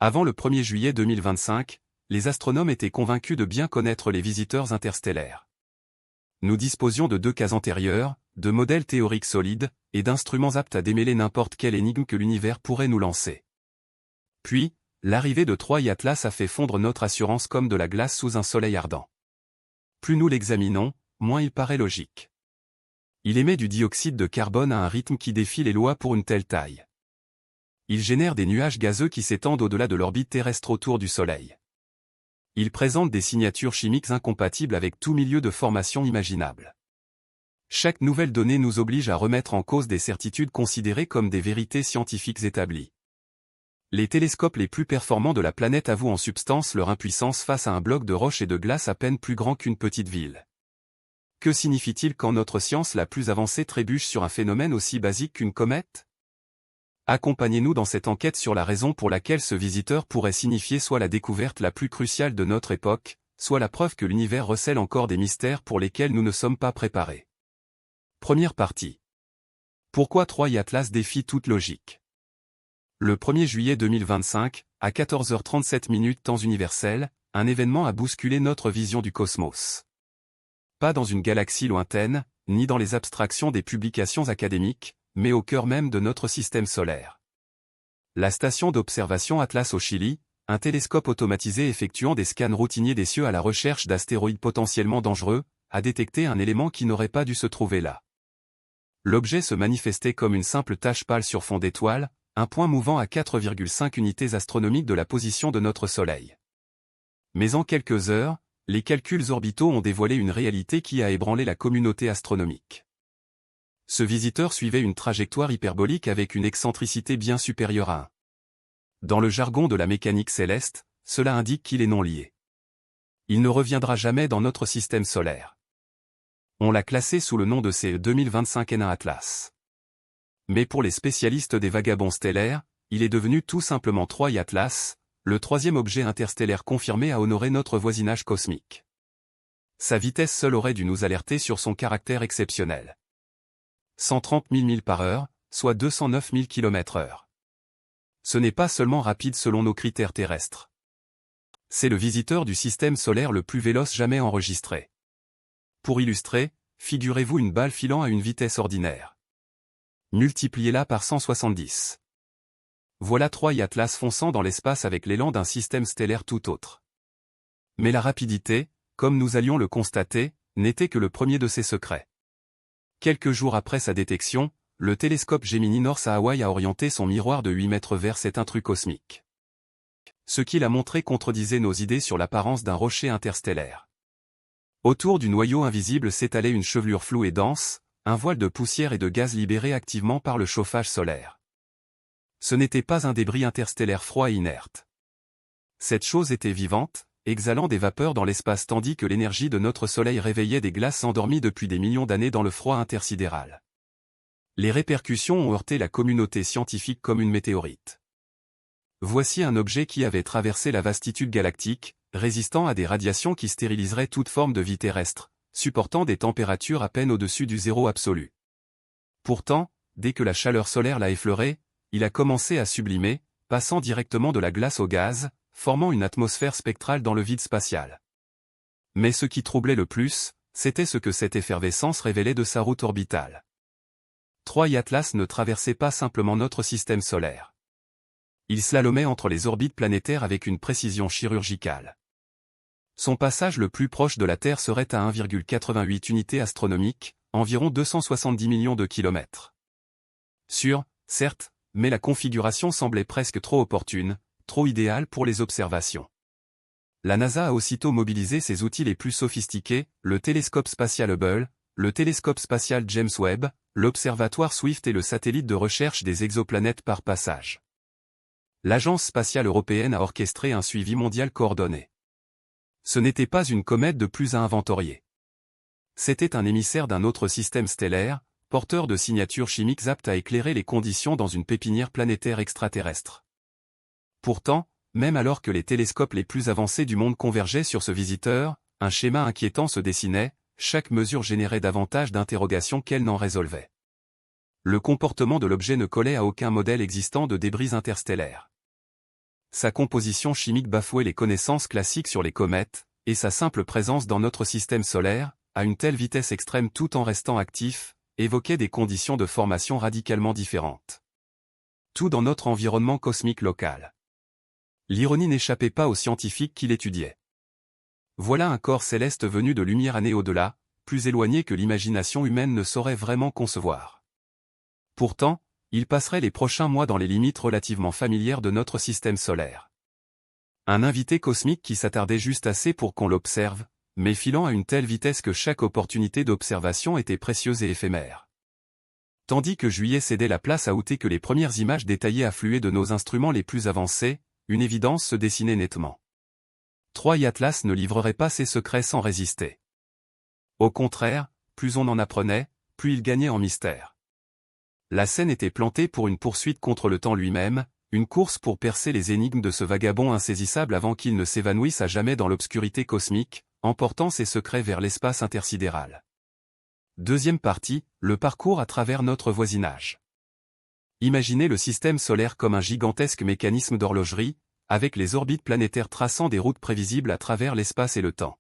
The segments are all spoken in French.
Avant le 1er juillet 2025, les astronomes étaient convaincus de bien connaître les visiteurs interstellaires. Nous disposions de 2 cas antérieurs, de modèles théoriques solides, et d'instruments aptes à démêler n'importe quelle énigme que l'univers pourrait nous lancer. Puis, l'arrivée de Troy Atlas a fait fondre notre assurance comme de la glace sous un soleil ardent. Plus nous l'examinons, moins il paraît logique. Il émet du dioxyde de carbone à un rythme qui défie les lois pour une telle taille. Il génère des nuages gazeux qui s'étendent au-delà de l'orbite terrestre autour du Soleil. Il présente des signatures chimiques incompatibles avec tout milieu de formation imaginable. Chaque nouvelle donnée nous oblige à remettre en cause des certitudes considérées comme des vérités scientifiques établies. Les télescopes les plus performants de la planète avouent en substance leur impuissance face à un bloc de roche et de glace à peine plus grand qu'une petite ville. Que signifie-t-il quand notre science la plus avancée trébuche sur un phénomène aussi basique qu'une comète? Accompagnez-nous dans cette enquête sur la raison pour laquelle ce visiteur pourrait signifier soit la découverte la plus cruciale de notre époque, soit la preuve que l'univers recèle encore des mystères pour lesquels nous ne sommes pas préparés. Première partie. Pourquoi Troy Atlas défie toute logique? Le 1er juillet 2025, à 14h37 temps universel, un événement a bousculé notre vision du cosmos. Pas dans une galaxie lointaine, ni dans les abstractions des publications académiques, mais au cœur même de notre système solaire. La station d'observation Atlas au Chili, un télescope automatisé effectuant des scans routiniers des cieux à la recherche d'astéroïdes potentiellement dangereux, a détecté un élément qui n'aurait pas dû se trouver là. L'objet se manifestait comme une simple tache pâle sur fond d'étoile, un point mouvant à 4,5 unités astronomiques de la position de notre Soleil. Mais en quelques heures, les calculs orbitaux ont dévoilé une réalité qui a ébranlé la communauté astronomique. Ce visiteur suivait une trajectoire hyperbolique avec une excentricité bien supérieure à 1. Dans le jargon de la mécanique céleste, cela indique qu'il est non lié. Il ne reviendra jamais dans notre système solaire. On l'a classé sous le nom de CE 2025 N1 Atlas. Mais pour les spécialistes des vagabonds stellaires, il est devenu tout simplement Troy Atlas, le 3e objet interstellaire confirmé à honorer notre voisinage cosmique. Sa vitesse seule aurait dû nous alerter sur son caractère exceptionnel. 130 000 milles par heure, soit 209 000 km/h. Ce n'est pas seulement rapide selon nos critères terrestres. C'est le visiteur du système solaire le plus véloce jamais enregistré. Pour illustrer, figurez-vous une balle filant à une vitesse ordinaire. Multipliez-la par 170. Voilà Troy Atlas fonçant dans l'espace avec l'élan d'un système stellaire tout autre. Mais la rapidité, comme nous allions le constater, n'était que le premier de ses secrets. Quelques jours après sa détection, le télescope Gemini North à Hawaï a orienté son miroir de 8 mètres vers cet intrus cosmique. Ce qu'il a montré contredisait nos idées sur l'apparence d'un rocher interstellaire. Autour du noyau invisible s'étalait une chevelure floue et dense, un voile de poussière et de gaz libéré activement par le chauffage solaire. Ce n'était pas un débris interstellaire froid et inerte. Cette chose était vivante, exhalant des vapeurs dans l'espace tandis que l'énergie de notre Soleil réveillait des glaces endormies depuis des millions d'années dans le froid intersidéral. Les répercussions ont heurté la communauté scientifique comme une météorite. Voici un objet qui avait traversé la vastitude galactique, résistant à des radiations qui stériliseraient toute forme de vie terrestre, supportant des températures à peine au-dessus du zéro absolu. Pourtant, dès que la chaleur solaire l'a effleuré, il a commencé à sublimer, passant directement de la glace au gaz, formant une atmosphère spectrale dans le vide spatial. Mais ce qui troublait le plus, c'était ce que cette effervescence révélait de sa route orbitale. Troy Atlas ne traversait pas simplement notre système solaire. Il slalomait entre les orbites planétaires avec une précision chirurgicale. Son passage le plus proche de la Terre serait à 1,88 unités astronomiques, environ 270 millions de kilomètres. Sûr, certes, mais la configuration semblait presque trop opportune, trop idéale pour les observations. La NASA a aussitôt mobilisé ses outils les plus sophistiqués, le télescope spatial Hubble, le télescope spatial James Webb, l'observatoire Swift et le satellite de recherche des exoplanètes par passage. L'Agence spatiale européenne a orchestré un suivi mondial coordonné. Ce n'était pas une comète de plus à inventorier. C'était un émissaire d'un autre système stellaire, porteur de signatures chimiques aptes à éclairer les conditions dans une pépinière planétaire extraterrestre. Pourtant, même alors que les télescopes les plus avancés du monde convergeaient sur ce visiteur, un schéma inquiétant se dessinait, chaque mesure générait davantage d'interrogations qu'elle n'en résolvait. Le comportement de l'objet ne collait à aucun modèle existant de débris interstellaires. Sa composition chimique bafouait les connaissances classiques sur les comètes, et sa simple présence dans notre système solaire, à une telle vitesse extrême tout en restant actif, évoquait des conditions de formation radicalement différentes. Tout dans notre environnement cosmique local. L'ironie n'échappait pas aux scientifiques qui l'étudiaient. Voilà un corps céleste venu de lumière-années au-delà, plus éloigné que l'imagination humaine ne saurait vraiment concevoir. Pourtant, il passerait les prochains mois dans les limites relativement familières de notre système solaire. Un invité cosmique qui s'attardait juste assez pour qu'on l'observe, mais filant à une telle vitesse que chaque opportunité d'observation était précieuse et éphémère. Tandis que juillet cédait la place à août et que les premières images détaillées affluaient de nos instruments les plus avancés, une évidence se dessinait nettement. Troy Atlas ne livrerait pas ses secrets sans résister. Au contraire, plus on en apprenait, plus il gagnait en mystère. La scène était plantée pour une poursuite contre le temps lui-même, une course pour percer les énigmes de ce vagabond insaisissable avant qu'il ne s'évanouisse à jamais dans l'obscurité cosmique, emportant ses secrets vers l'espace intersidéral. Deuxième partie, le parcours à travers notre voisinage. Imaginez le système solaire comme un gigantesque mécanisme d'horlogerie, avec les orbites planétaires traçant des routes prévisibles à travers l'espace et le temps.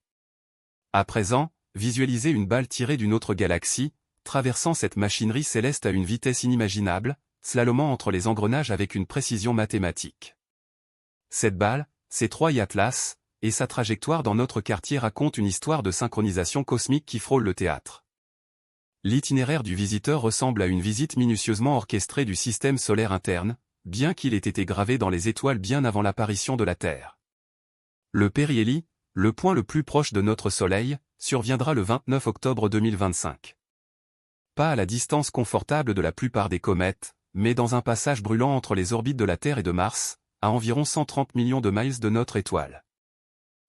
À présent, visualisez une balle tirée d'une autre galaxie, traversant cette machinerie céleste à une vitesse inimaginable, slalomant entre les engrenages avec une précision mathématique. Cette balle, c'est Troy Atlas, et sa trajectoire dans notre quartier raconte une histoire de synchronisation cosmique qui frôle le théâtre. L'itinéraire du visiteur ressemble à une visite minutieusement orchestrée du système solaire interne, bien qu'il ait été gravé dans les étoiles bien avant l'apparition de la Terre. Le périhélie, le point le plus proche de notre Soleil, surviendra le 29 octobre 2025. Pas à la distance confortable de la plupart des comètes, mais dans un passage brûlant entre les orbites de la Terre et de Mars, à environ 130 millions de miles de notre étoile.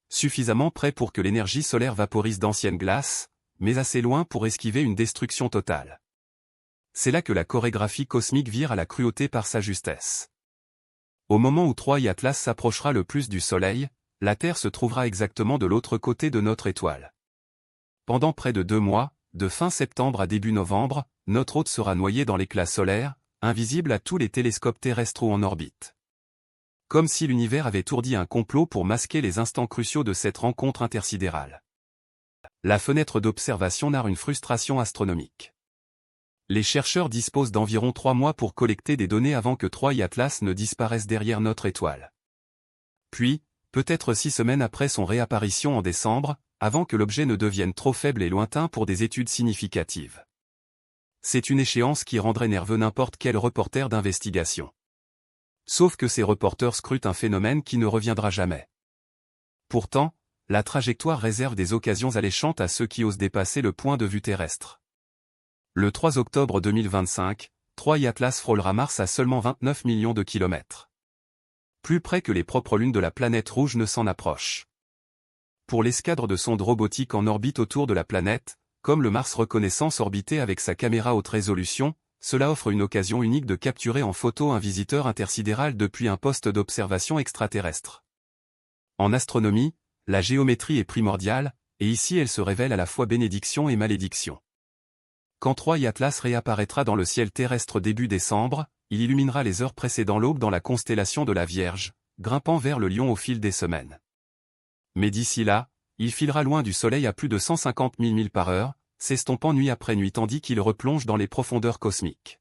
Suffisamment près pour que l'énergie solaire vaporise d'anciennes glaces, mais assez loin pour esquiver une destruction totale. C'est là que la chorégraphie cosmique vire à la cruauté par sa justesse. Au moment où Troy Atlas s'approchera le plus du Soleil, la Terre se trouvera exactement de l'autre côté de notre étoile. Pendant près de 2 mois, de fin septembre à début novembre, notre hôte sera noyé dans l'éclat solaire, invisible à tous les télescopes terrestres ou en orbite. Comme si l'univers avait ourdi un complot pour masquer les instants cruciaux de cette rencontre intersidérale. La fenêtre d'observation narre une frustration astronomique. Les chercheurs disposent d'environ 3 mois pour collecter des données avant que Troy Atlas ne disparaisse derrière notre étoile. Puis, peut-être 6 semaines après son réapparition en décembre, avant que l'objet ne devienne trop faible et lointain pour des études significatives. C'est une échéance qui rendrait nerveux n'importe quel reporter d'investigation. Sauf que ces reporters scrutent un phénomène qui ne reviendra jamais. Pourtant, la trajectoire réserve des occasions alléchantes à ceux qui osent dépasser le point de vue terrestre. Le 3 octobre 2025, Troy Atlas frôlera Mars à seulement 29 millions de kilomètres. Plus près que les propres lunes de la planète rouge ne s'en approchent. Pour l'escadre de sondes robotiques en orbite autour de la planète, comme le Mars Reconnaissance orbité avec sa caméra haute résolution, cela offre une occasion unique de capturer en photo un visiteur intersidéral depuis un poste d'observation extraterrestre. En astronomie, la géométrie est primordiale, et ici elle se révèle à la fois bénédiction et malédiction. Quand Troy Atlas réapparaîtra dans le ciel terrestre début décembre, il illuminera les heures précédant l'aube dans la constellation de la Vierge, grimpant vers le Lion au fil des semaines. Mais d'ici là, il filera loin du Soleil à plus de 150 000 milles par heure, s'estompant nuit après nuit tandis qu'il replonge dans les profondeurs cosmiques.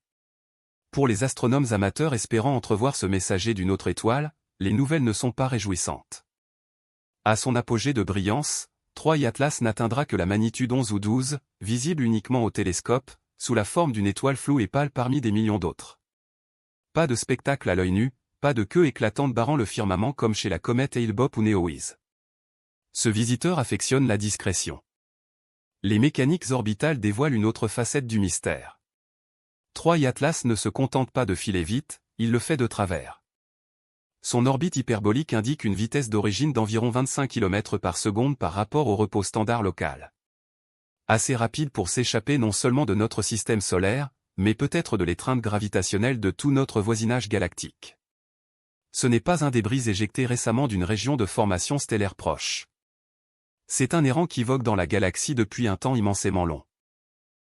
Pour les astronomes amateurs espérant entrevoir ce messager d'une autre étoile, les nouvelles ne sont pas réjouissantes. À son apogée de brillance, Troy Atlas n'atteindra que la magnitude 11 ou 12, visible uniquement au télescope, sous la forme d'une étoile floue et pâle parmi des millions d'autres. Pas de spectacle à l'œil nu, pas de queue éclatante barrant le firmament comme chez la comète Hale-Bopp ou Neowise. Ce visiteur affectionne la discrétion. Les mécaniques orbitales dévoilent une autre facette du mystère. Troy Atlas ne se contente pas de filer vite, il le fait de travers. Son orbite hyperbolique indique une vitesse d'origine d'environ 25 km par seconde par rapport au repos standard local. Assez rapide pour s'échapper non seulement de notre système solaire, mais peut-être de l'étreinte gravitationnelle de tout notre voisinage galactique. Ce n'est pas un débris éjecté récemment d'une région de formation stellaire proche. C'est un errant qui vogue dans la galaxie depuis un temps immensément long.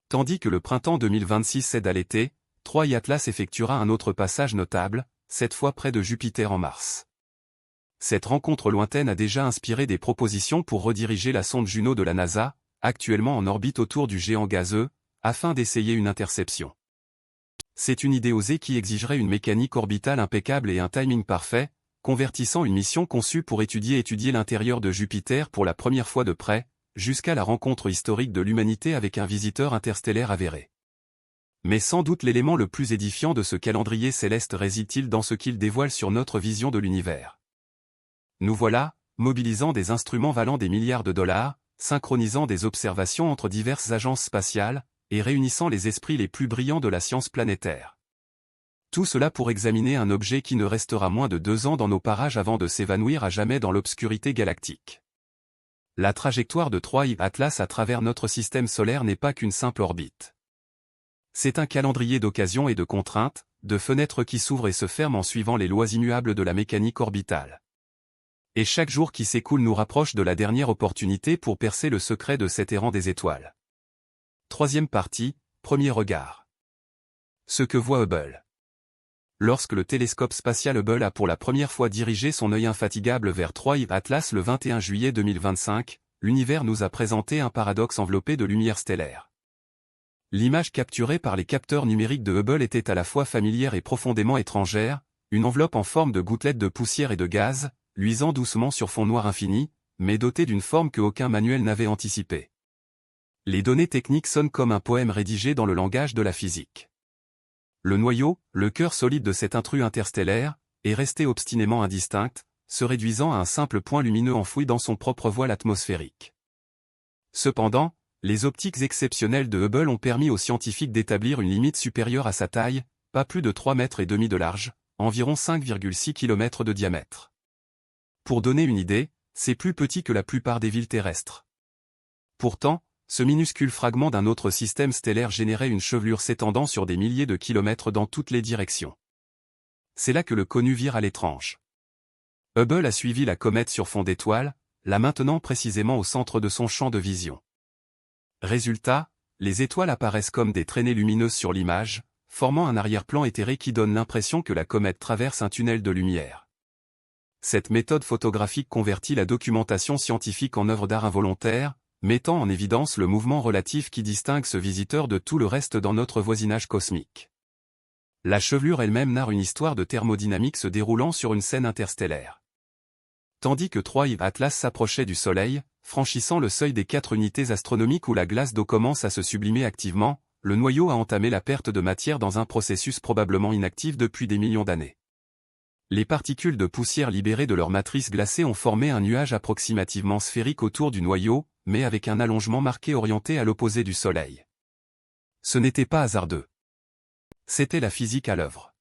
Tandis que le printemps 2026 cède à l'été, Troy Atlas effectuera un autre passage notable, cette fois près de Jupiter en Mars. cette rencontre lointaine a déjà inspiré des propositions pour rediriger la sonde Juno de la NASA, actuellement en orbite autour du géant gazeux, afin d'essayer une interception. C'est une idée osée qui exigerait une mécanique orbitale impeccable et un timing parfait, convertissant une mission conçue pour étudier l'intérieur de Jupiter pour la première fois de près, jusqu'à la rencontre historique de l'humanité avec un visiteur interstellaire avéré. Mais sans doute l'élément le plus édifiant de ce calendrier céleste réside-t-il dans ce qu'il dévoile sur notre vision de l'univers. Nous voilà, mobilisant des instruments valant des milliards de dollars, synchronisant des observations entre diverses agences spatiales, et réunissant les esprits les plus brillants de la science planétaire. Tout cela pour examiner un objet qui ne restera moins de 2 ans dans nos parages avant de s'évanouir à jamais dans l'obscurité galactique. La trajectoire de 3i Atlas à travers notre système solaire n'est pas qu'une simple orbite. C'est un calendrier d'occasions et de contraintes, de fenêtres qui s'ouvrent et se ferment en suivant les lois immuables de la mécanique orbitale. Et chaque jour qui s'écoule nous rapproche de la dernière opportunité pour percer le secret de cet errant des étoiles. Troisième partie, premier regard. Ce que voit Hubble. Lorsque le télescope spatial Hubble a pour la première fois dirigé son œil infatigable vers 3i Atlas le 21 juillet 2025, l'univers nous a présenté un paradoxe enveloppé de lumière stellaire. L'image capturée par les capteurs numériques de Hubble était à la fois familière et profondément étrangère, une enveloppe en forme de gouttelettes de poussière et de gaz, luisant doucement sur fond noir infini, mais dotée d'une forme que aucun manuel n'avait anticipée. Les données techniques sonnent comme un poème rédigé dans le langage de la physique. Le noyau, le cœur solide de cet intrus interstellaire, est resté obstinément indistinct, se réduisant à un simple point lumineux enfoui dans son propre voile atmosphérique. Cependant, les optiques exceptionnelles de Hubble ont permis aux scientifiques d'établir une limite supérieure à sa taille, pas plus de 3,5 mètres de large, environ 5,6 km de diamètre. Pour donner une idée, c'est plus petit que la plupart des villes terrestres. Pourtant, ce minuscule fragment d'un autre système stellaire générait une chevelure s'étendant sur des milliers de kilomètres dans toutes les directions. C'est là que le connu vire à l'étrange. Hubble a suivi la comète sur fond d'étoiles, la maintenant précisément au centre de son champ de vision. Résultat, les étoiles apparaissent comme des traînées lumineuses sur l'image, formant un arrière-plan éthéré qui donne l'impression que la comète traverse un tunnel de lumière. Cette méthode photographique convertit la documentation scientifique en œuvre d'art involontaire, mettant en évidence le mouvement relatif qui distingue ce visiteur de tout le reste dans notre voisinage cosmique. La chevelure elle-même narre une histoire de thermodynamique se déroulant sur une scène interstellaire. Tandis que 3i Atlas s'approchait du Soleil, franchissant le seuil des 4 unités astronomiques où la glace d'eau commence à se sublimer activement, le noyau a entamé la perte de matière dans un processus probablement inactif depuis des millions d'années. Les particules de poussière libérées de leur matrice glacée ont formé un nuage approximativement sphérique autour du noyau, mais avec un allongement marqué orienté à l'opposé du Soleil. Ce n'était pas hasardeux. C'était la physique à l'œuvre.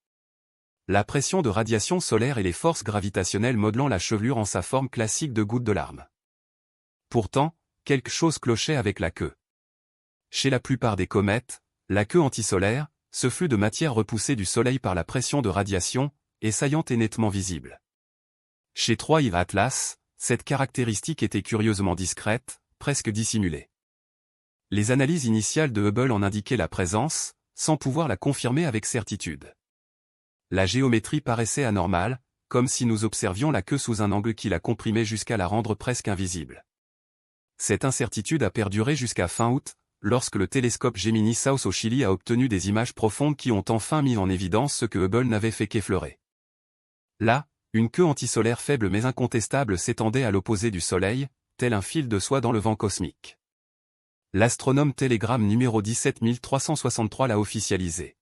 La pression de radiation solaire et les forces gravitationnelles modelant la chevelure en sa forme classique de goutte de larmes. Pourtant, quelque chose clochait avec la queue. Chez la plupart des comètes, la queue antisolaire, ce flux de matière repoussé du Soleil par la pression de radiation, est saillante et nettement visible. Chez 3i Atlas, cette caractéristique était curieusement discrète, presque dissimulée. Les analyses initiales de Hubble en indiquaient la présence, sans pouvoir la confirmer avec certitude. La géométrie paraissait anormale, comme si nous observions la queue sous un angle qui la comprimait jusqu'à la rendre presque invisible. Cette incertitude a perduré jusqu'à fin août, lorsque le télescope Gemini South au Chili a obtenu des images profondes qui ont enfin mis en évidence ce que Hubble n'avait fait qu'effleurer. Là, une queue antisolaire faible mais incontestable s'étendait à l'opposé du Soleil, tel un fil de soie dans le vent cosmique. L'astronome Télégramme numéro 17363 l'a officialisé.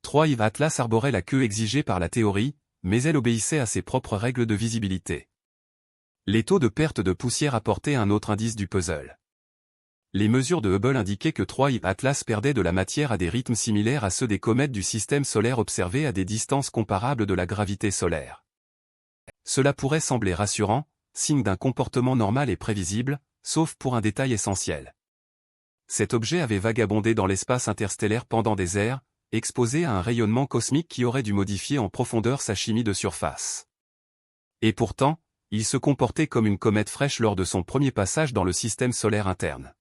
3i Atlas arborait la queue exigée par la théorie, mais elle obéissait à ses propres règles de visibilité. Les taux de perte de poussière apportaient un autre indice du puzzle. Les mesures de Hubble indiquaient que 3i Atlas perdait de la matière à des rythmes similaires à ceux des comètes du système solaire observés à des distances comparables de la gravité solaire. Cela pourrait sembler rassurant, signe d'un comportement normal et prévisible, sauf pour un détail essentiel. Cet objet avait vagabondé dans l'espace interstellaire pendant des ères, exposé à un rayonnement cosmique qui aurait dû modifier en profondeur sa chimie de surface. Et pourtant, il se comportait comme une comète fraîche lors de son premier passage dans le système solaire interne.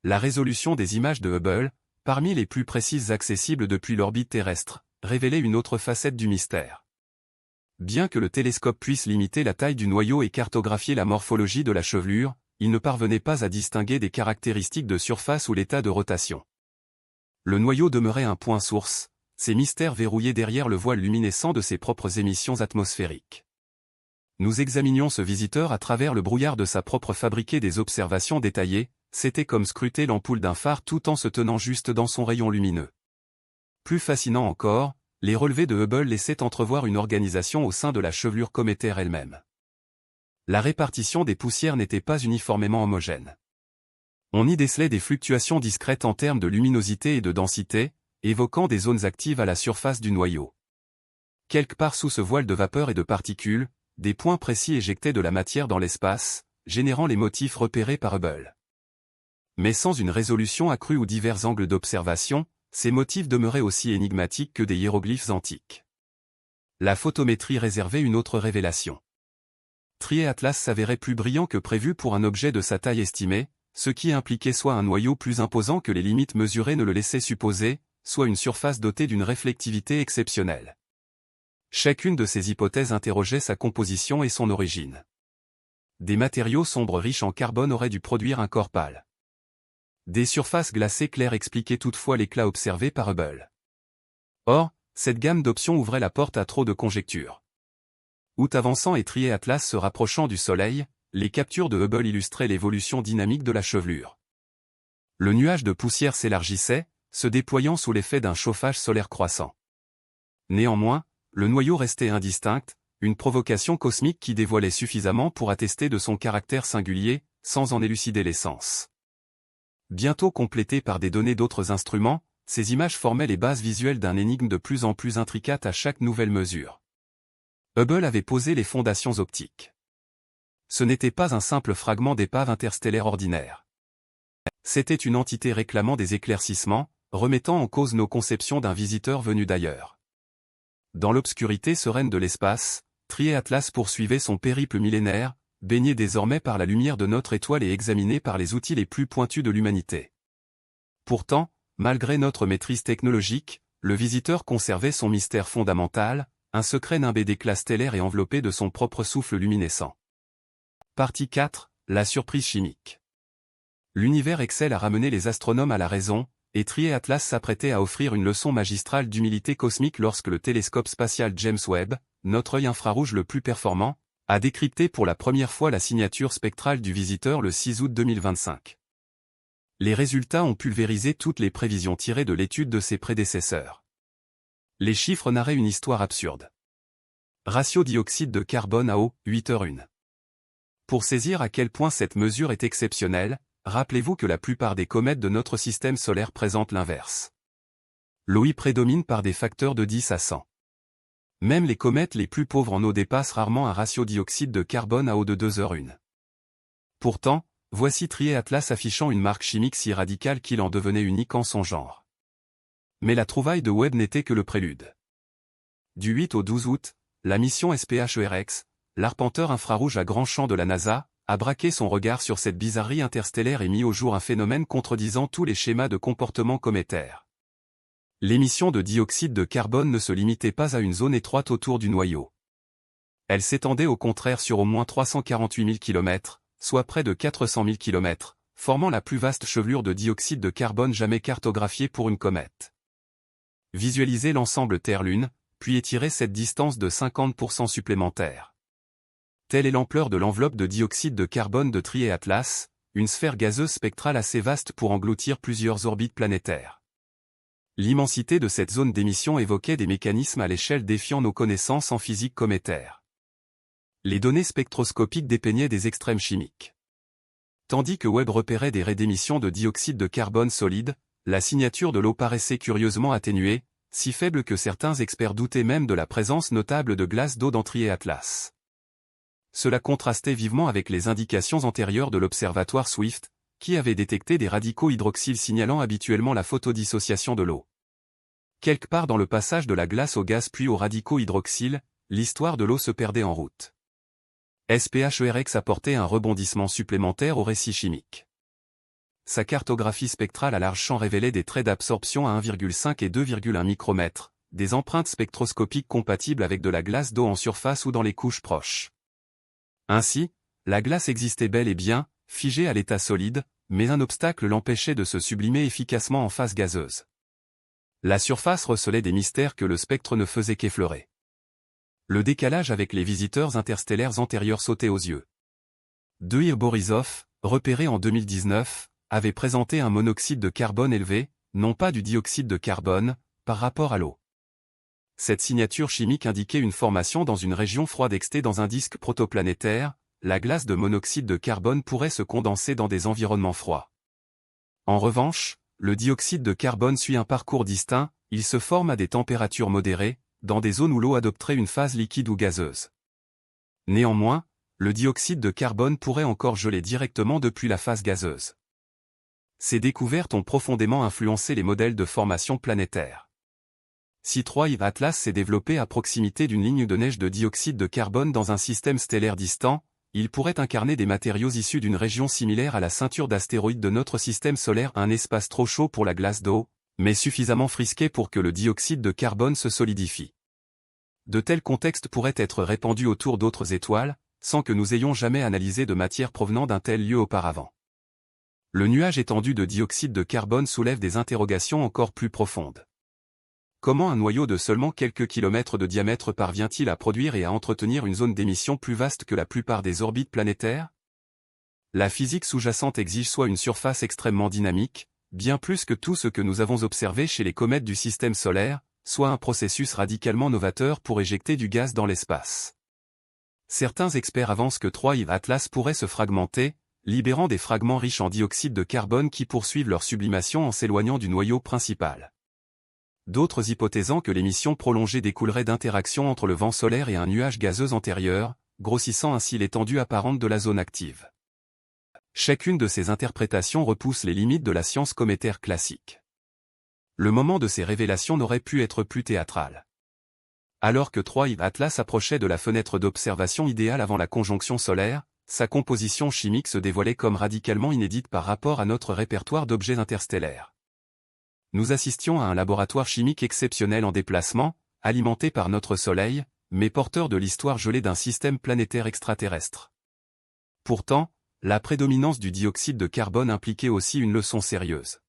La résolution des images de Hubble, parmi les plus précises accessibles depuis l'orbite terrestre, révélait une autre facette du mystère. Bien que le télescope puisse limiter la taille du noyau et cartographier la morphologie de la chevelure, il ne parvenait pas à distinguer des caractéristiques de surface ou l'état de rotation. Le noyau demeurait un point source, ses mystères verrouillés derrière le voile luminescent de ses propres émissions atmosphériques. Nous examinions ce visiteur à travers le brouillard de sa propre fabriquée des observations détaillées, c'était comme scruter l'ampoule d'un phare tout en se tenant juste dans son rayon lumineux. Plus fascinant encore, les relevés de Hubble laissaient entrevoir une organisation au sein de la chevelure cométaire elle-même. La répartition des poussières n'était pas uniformément homogène. On y décelait des fluctuations discrètes en termes de luminosité et de densité, évoquant des zones actives à la surface du noyau. Quelque part sous ce voile de vapeur et de particules, des points précis éjectaient de la matière dans l'espace, générant les motifs repérés par Hubble. Mais sans une résolution accrue ou divers angles d'observation, ces motifs demeuraient aussi énigmatiques que des hiéroglyphes antiques. La photométrie réservait une autre révélation. Trié-Atlas s'avérait plus brillant que prévu pour un objet de sa taille estimée, ce qui impliquait soit un noyau plus imposant que les limites mesurées ne le laissaient supposer, soit une surface dotée d'une réflectivité exceptionnelle. Chacune de ces hypothèses interrogeait sa composition et son origine. Des matériaux sombres riches en carbone auraient dû produire un corps pâle. Des surfaces glacées claires expliquaient toutefois l'éclat observé par Hubble. Or, cette gamme d'options ouvrait la porte à trop de conjectures. Out avançant et Trié-Atlas se rapprochant du Soleil, les captures de Hubble illustraient l'évolution dynamique de la chevelure. Le nuage de poussière s'élargissait, se déployant sous l'effet d'un chauffage solaire croissant. Néanmoins, le noyau restait indistinct, une provocation cosmique qui dévoilait suffisamment pour attester de son caractère singulier, sans en élucider l'essence. Bientôt complétées par des données d'autres instruments, ces images formaient les bases visuelles d'un énigme de plus en plus intricate à chaque nouvelle mesure. Hubble avait posé les fondations optiques. Ce n'était pas un simple fragment d'épave interstellaire ordinaire. C'était une entité réclamant des éclaircissements, remettant en cause nos conceptions d'un visiteur venu d'ailleurs. Dans l'obscurité sereine de l'espace, Trié-Atlas poursuivait son périple millénaire, baigné désormais par la lumière de notre étoile et examiné par les outils les plus pointus de l'humanité. Pourtant, malgré notre maîtrise technologique, le visiteur conservait son mystère fondamental, un secret nimbé d'éclats stellaires et enveloppé de son propre souffle luminescent. Partie 4, la surprise chimique. L'univers excelle à ramener les astronomes à la raison, et Trié-Atlas s'apprêtait à offrir une leçon magistrale d'humilité cosmique lorsque le télescope spatial James Webb, notre œil infrarouge le plus performant, a décrypté pour la première fois la signature spectrale du visiteur le 6 août 2025. Les résultats ont pulvérisé toutes les prévisions tirées de l'étude de ses prédécesseurs. Les chiffres narraient une histoire absurde. Ratio dioxyde de carbone à eau, 8h1. Pour saisir à quel point cette mesure est exceptionnelle, rappelez-vous que la plupart des comètes de notre système solaire présentent l'inverse. L'eau y prédomine par des facteurs de 10 à 100. Même les comètes les plus pauvres en eau dépassent rarement un ratio dioxyde de carbone à eau de 2h1. Pourtant, voici Trié-Atlas affichant une marque chimique si radicale qu'il en devenait unique en son genre. Mais la trouvaille de Webb n'était que le prélude. Du 8 au 12 août, la mission SPHERX, l'arpenteur infrarouge à grand champ de la NASA, a braqué son regard sur cette bizarrerie interstellaire et mis au jour un phénomène contredisant tous les schémas de comportement cométaire. L'émission de dioxyde de carbone ne se limitait pas à une zone étroite autour du noyau. Elle s'étendait au contraire sur au moins 348 000 km, soit près de 400 000 km, formant la plus vaste chevelure de dioxyde de carbone jamais cartographiée pour une comète. Visualiser l'ensemble Terre-Lune, puis étirer cette distance de 50% supplémentaire. Telle est l'ampleur de l'enveloppe de dioxyde de carbone de Trié-Atlas, une sphère gazeuse spectrale assez vaste pour engloutir plusieurs orbites planétaires. L'immensité de cette zone d'émission évoquait des mécanismes à l'échelle défiant nos connaissances en physique cométaire. Les données spectroscopiques dépeignaient des extrêmes chimiques. Tandis que Webb repérait des raies d'émission de dioxyde de carbone solide, la signature de l'eau paraissait curieusement atténuée, si faible que certains experts doutaient même de la présence notable de glace d'eau dans Trié-Atlas. Cela contrastait vivement avec les indications antérieures de l'observatoire Swift, qui avait détecté des radicaux hydroxyles signalant habituellement la photodissociation de l'eau. Quelque part dans le passage de la glace au gaz puis aux radicaux hydroxyles, l'histoire de l'eau se perdait en route. SPHERX apportait un rebondissement supplémentaire au récit chimique. Sa cartographie spectrale à large champ révélait des traits d'absorption à 1,5 et 2,1 micromètres, des empreintes spectroscopiques compatibles avec de la glace d'eau en surface ou dans les couches proches. Ainsi, la glace existait bel et bien, figée à l'état solide, mais un obstacle l'empêchait de se sublimer efficacement en phase gazeuse. La surface recelait des mystères que le spectre ne faisait qu'effleurer. Le décalage avec les visiteurs interstellaires antérieurs sautait aux yeux. Deuil Borisov, repéré en 2019, avait présenté un monoxyde de carbone élevé, non pas du dioxyde de carbone, par rapport à l'eau. Cette signature chimique indiquait une formation dans une région froide extée dans un disque protoplanétaire. La glace de monoxyde de carbone pourrait se condenser dans des environnements froids. En revanche, le dioxyde de carbone suit un parcours distinct, il se forme à des températures modérées, dans des zones où l'eau adopterait une phase liquide ou gazeuse. Néanmoins, le dioxyde de carbone pourrait encore geler directement depuis la phase gazeuse. Ces découvertes ont profondément influencé les modèles de formation planétaire. Si Troy Atlas s'est développé à proximité d'une ligne de neige de dioxyde de carbone dans un système stellaire distant, il pourrait incarner des matériaux issus d'une région similaire à la ceinture d'astéroïdes de notre système solaire, un espace trop chaud pour la glace d'eau, mais suffisamment frisqué pour que le dioxyde de carbone se solidifie. De tels contextes pourraient être répandus autour d'autres étoiles, sans que nous ayons jamais analysé de matière provenant d'un tel lieu auparavant. Le nuage étendu de dioxyde de carbone soulève des interrogations encore plus profondes. Comment un noyau de seulement quelques kilomètres de diamètre parvient-il à produire et à entretenir une zone d'émission plus vaste que la plupart des orbites planétaires? La physique sous-jacente exige soit une surface extrêmement dynamique, bien plus que tout ce que nous avons observé chez les comètes du système solaire, soit un processus radicalement novateur pour éjecter du gaz dans l'espace. Certains experts avancent que Troy Atlas pourrait se fragmenter, libérant des fragments riches en dioxyde de carbone qui poursuivent leur sublimation en s'éloignant du noyau principal. D'autres hypothésant que l'émission prolongée découlerait d'interactions entre le vent solaire et un nuage gazeux antérieur, grossissant ainsi l'étendue apparente de la zone active. Chacune de ces interprétations repousse les limites de la science cométaire classique. Le moment de ces révélations n'aurait pu être plus théâtral. Alors que Troy Atlas approchait de la fenêtre d'observation idéale avant la conjonction solaire, sa composition chimique se dévoilait comme radicalement inédite par rapport à notre répertoire d'objets interstellaires. Nous assistions à un laboratoire chimique exceptionnel en déplacement, alimenté par notre Soleil, mais porteur de l'histoire gelée d'un système planétaire extraterrestre. Pourtant, la prédominance du dioxyde de carbone impliquait aussi une leçon sérieuse.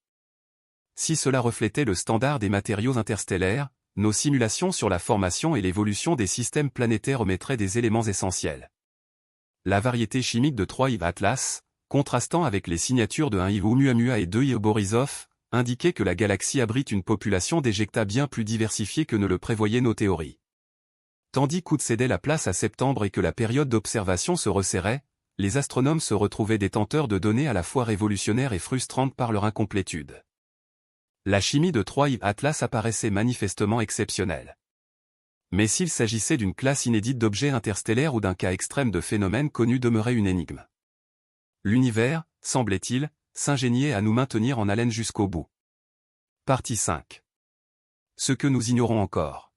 Si cela reflétait le standard des matériaux interstellaires, nos simulations sur la formation et l'évolution des systèmes planétaires omettraient des éléments essentiels. La variété chimique de Troy Atlas, contrastant avec les signatures de 1 Oumuamua et 2 Borisov, indiquait que la galaxie abrite une population d'éjecta bien plus diversifiée que ne le prévoyaient nos théories. Tandis qu'Out cédait la place à septembre et que la période d'observation se resserrait, les astronomes se retrouvaient détenteurs de données à la fois révolutionnaires et frustrantes par leur incomplétude. La chimie de Troy Atlas apparaissait manifestement exceptionnelle. Mais s'il s'agissait d'une classe inédite d'objets interstellaires ou d'un cas extrême de phénomène connu demeurait une énigme. L'univers, semblait-il, s'ingéniait à nous maintenir en haleine jusqu'au bout. Partie 5. Ce que nous ignorons encore.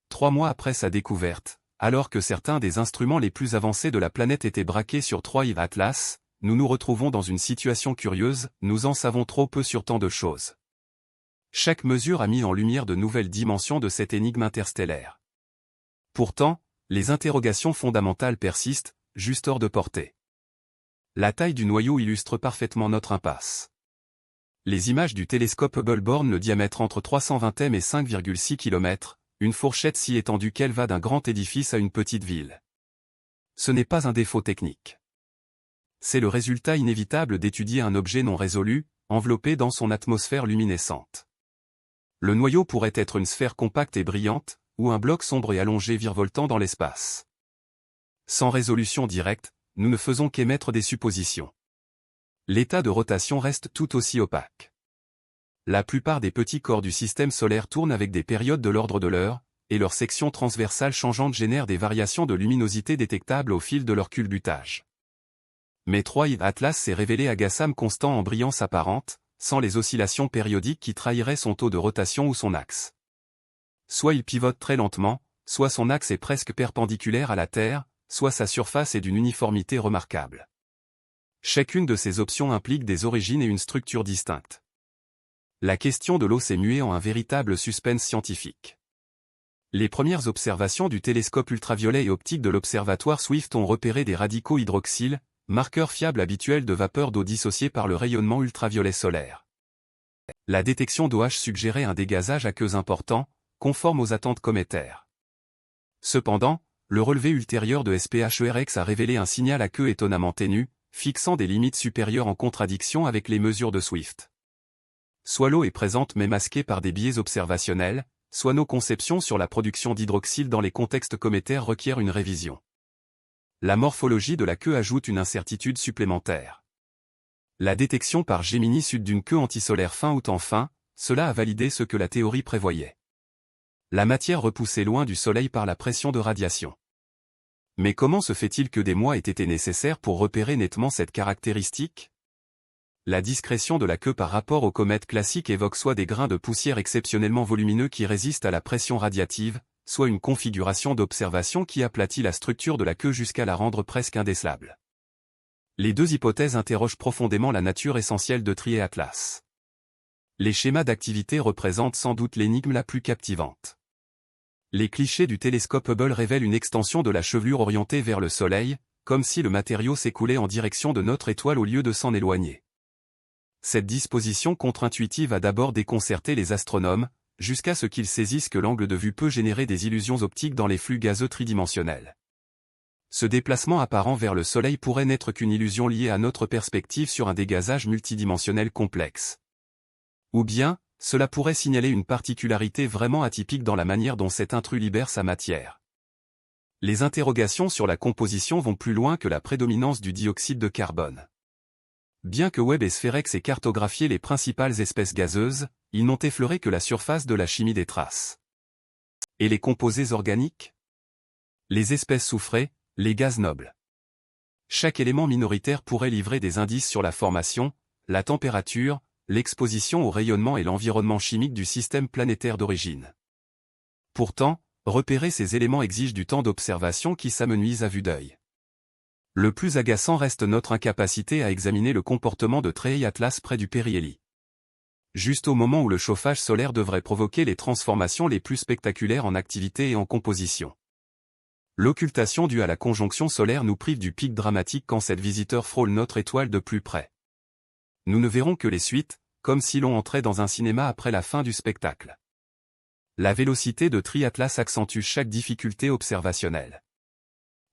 3 mois après sa découverte, alors que certains des instruments les plus avancés de la planète étaient braqués sur Troy Atlas, nous nous retrouvons dans une situation curieuse, nous en savons trop peu sur tant de choses. Chaque mesure a mis en lumière de nouvelles dimensions de cette énigme interstellaire. Pourtant, les interrogations fondamentales persistent, juste hors de portée. La taille du noyau illustre parfaitement notre impasse. Les images du télescope Hubble bornent le diamètre entre 320 m et 5,6 km, une fourchette si étendue qu'elle va d'un grand édifice à une petite ville. Ce n'est pas un défaut technique. C'est le résultat inévitable d'étudier un objet non résolu, enveloppé dans son atmosphère luminescente. Le noyau pourrait être une sphère compacte et brillante, ou un bloc sombre et allongé virevoltant dans l'espace. Sans résolution directe, nous ne faisons qu'émettre des suppositions. L'état de rotation reste tout aussi opaque. La plupart des petits corps du système solaire tournent avec des périodes de l'ordre de l'heure, et leurs sections transversales changeantes génèrent des variations de luminosité détectables au fil de leur culbutage. Mais Troy Atlas s'est révélé agaçant constant en brillance apparente, sans les oscillations périodiques qui trahiraient son taux de rotation ou son axe. Soit il pivote très lentement, soit son axe est presque perpendiculaire à la Terre, soit sa surface est d'une uniformité remarquable. Chacune de ces options implique des origines et une structure distinctes. La question de l'eau s'est muée en un véritable suspense scientifique. Les premières observations du télescope ultraviolet et optique de l'observatoire Swift ont repéré des radicaux hydroxyles, marqueurs fiables habituels de vapeur d'eau dissociée par le rayonnement ultraviolet solaire. La détection d'OH suggérait un dégazage aqueux important, conforme aux attentes cométaires. Cependant, le relevé ultérieur de SPHERX a révélé un signal aqueux étonnamment ténu, fixant des limites supérieures en contradiction avec les mesures de Swift. Soit l'eau est présente mais masquée par des biais observationnels, soit nos conceptions sur la production d'hydroxyle dans les contextes cométaires requièrent une révision. La morphologie de la queue ajoute une incertitude supplémentaire. La détection par Gemini Sud d'une queue antisolaire fin août enfin, cela a validé ce que la théorie prévoyait. La matière repoussée loin du Soleil par la pression de radiation. Mais comment se fait-il que des mois aient été nécessaires pour repérer nettement cette caractéristique ? La discrétion de la queue par rapport aux comètes classiques évoque soit des grains de poussière exceptionnellement volumineux qui résistent à la pression radiative, soit une configuration d'observation qui aplatit la structure de la queue jusqu'à la rendre presque indécelable. Les deux hypothèses interrogent profondément la nature essentielle de Trié Atlas. Les schémas d'activité représentent sans doute l'énigme la plus captivante. Les clichés du télescope Hubble révèlent une extension de la chevelure orientée vers le Soleil, comme si le matériau s'écoulait en direction de notre étoile au lieu de s'en éloigner. Cette disposition contre-intuitive a d'abord déconcerté les astronomes, jusqu'à ce qu'ils saisissent que l'angle de vue peut générer des illusions optiques dans les flux gazeux tridimensionnels. Ce déplacement apparent vers le Soleil pourrait n'être qu'une illusion liée à notre perspective sur un dégazage multidimensionnel complexe. Ou bien, cela pourrait signaler une particularité vraiment atypique dans la manière dont cet intrus libère sa matière. Les interrogations sur la composition vont plus loin que la prédominance du dioxyde de carbone. Bien que Webb et SPHERX aient cartographié les principales espèces gazeuses, ils n'ont effleuré que la surface de la chimie des traces. Et les composés organiques ? Les espèces soufrées, les gaz nobles. Chaque élément minoritaire pourrait livrer des indices sur la formation, la température, l'exposition au rayonnement et l'environnement chimique du système planétaire d'origine. Pourtant, repérer ces éléments exige du temps d'observation qui s'amenuise à vue d'œil. Le plus agaçant reste notre incapacité à examiner le comportement de Trié Atlas près du périhélie. Juste au moment où le chauffage solaire devrait provoquer les transformations les plus spectaculaires en activité et en composition. L'occultation due à la conjonction solaire nous prive du pic dramatique quand cette visiteur frôle notre étoile de plus près. Nous ne verrons que les suites, comme si l'on entrait dans un cinéma après la fin du spectacle. La vélocité de Trié Atlas accentue chaque difficulté observationnelle.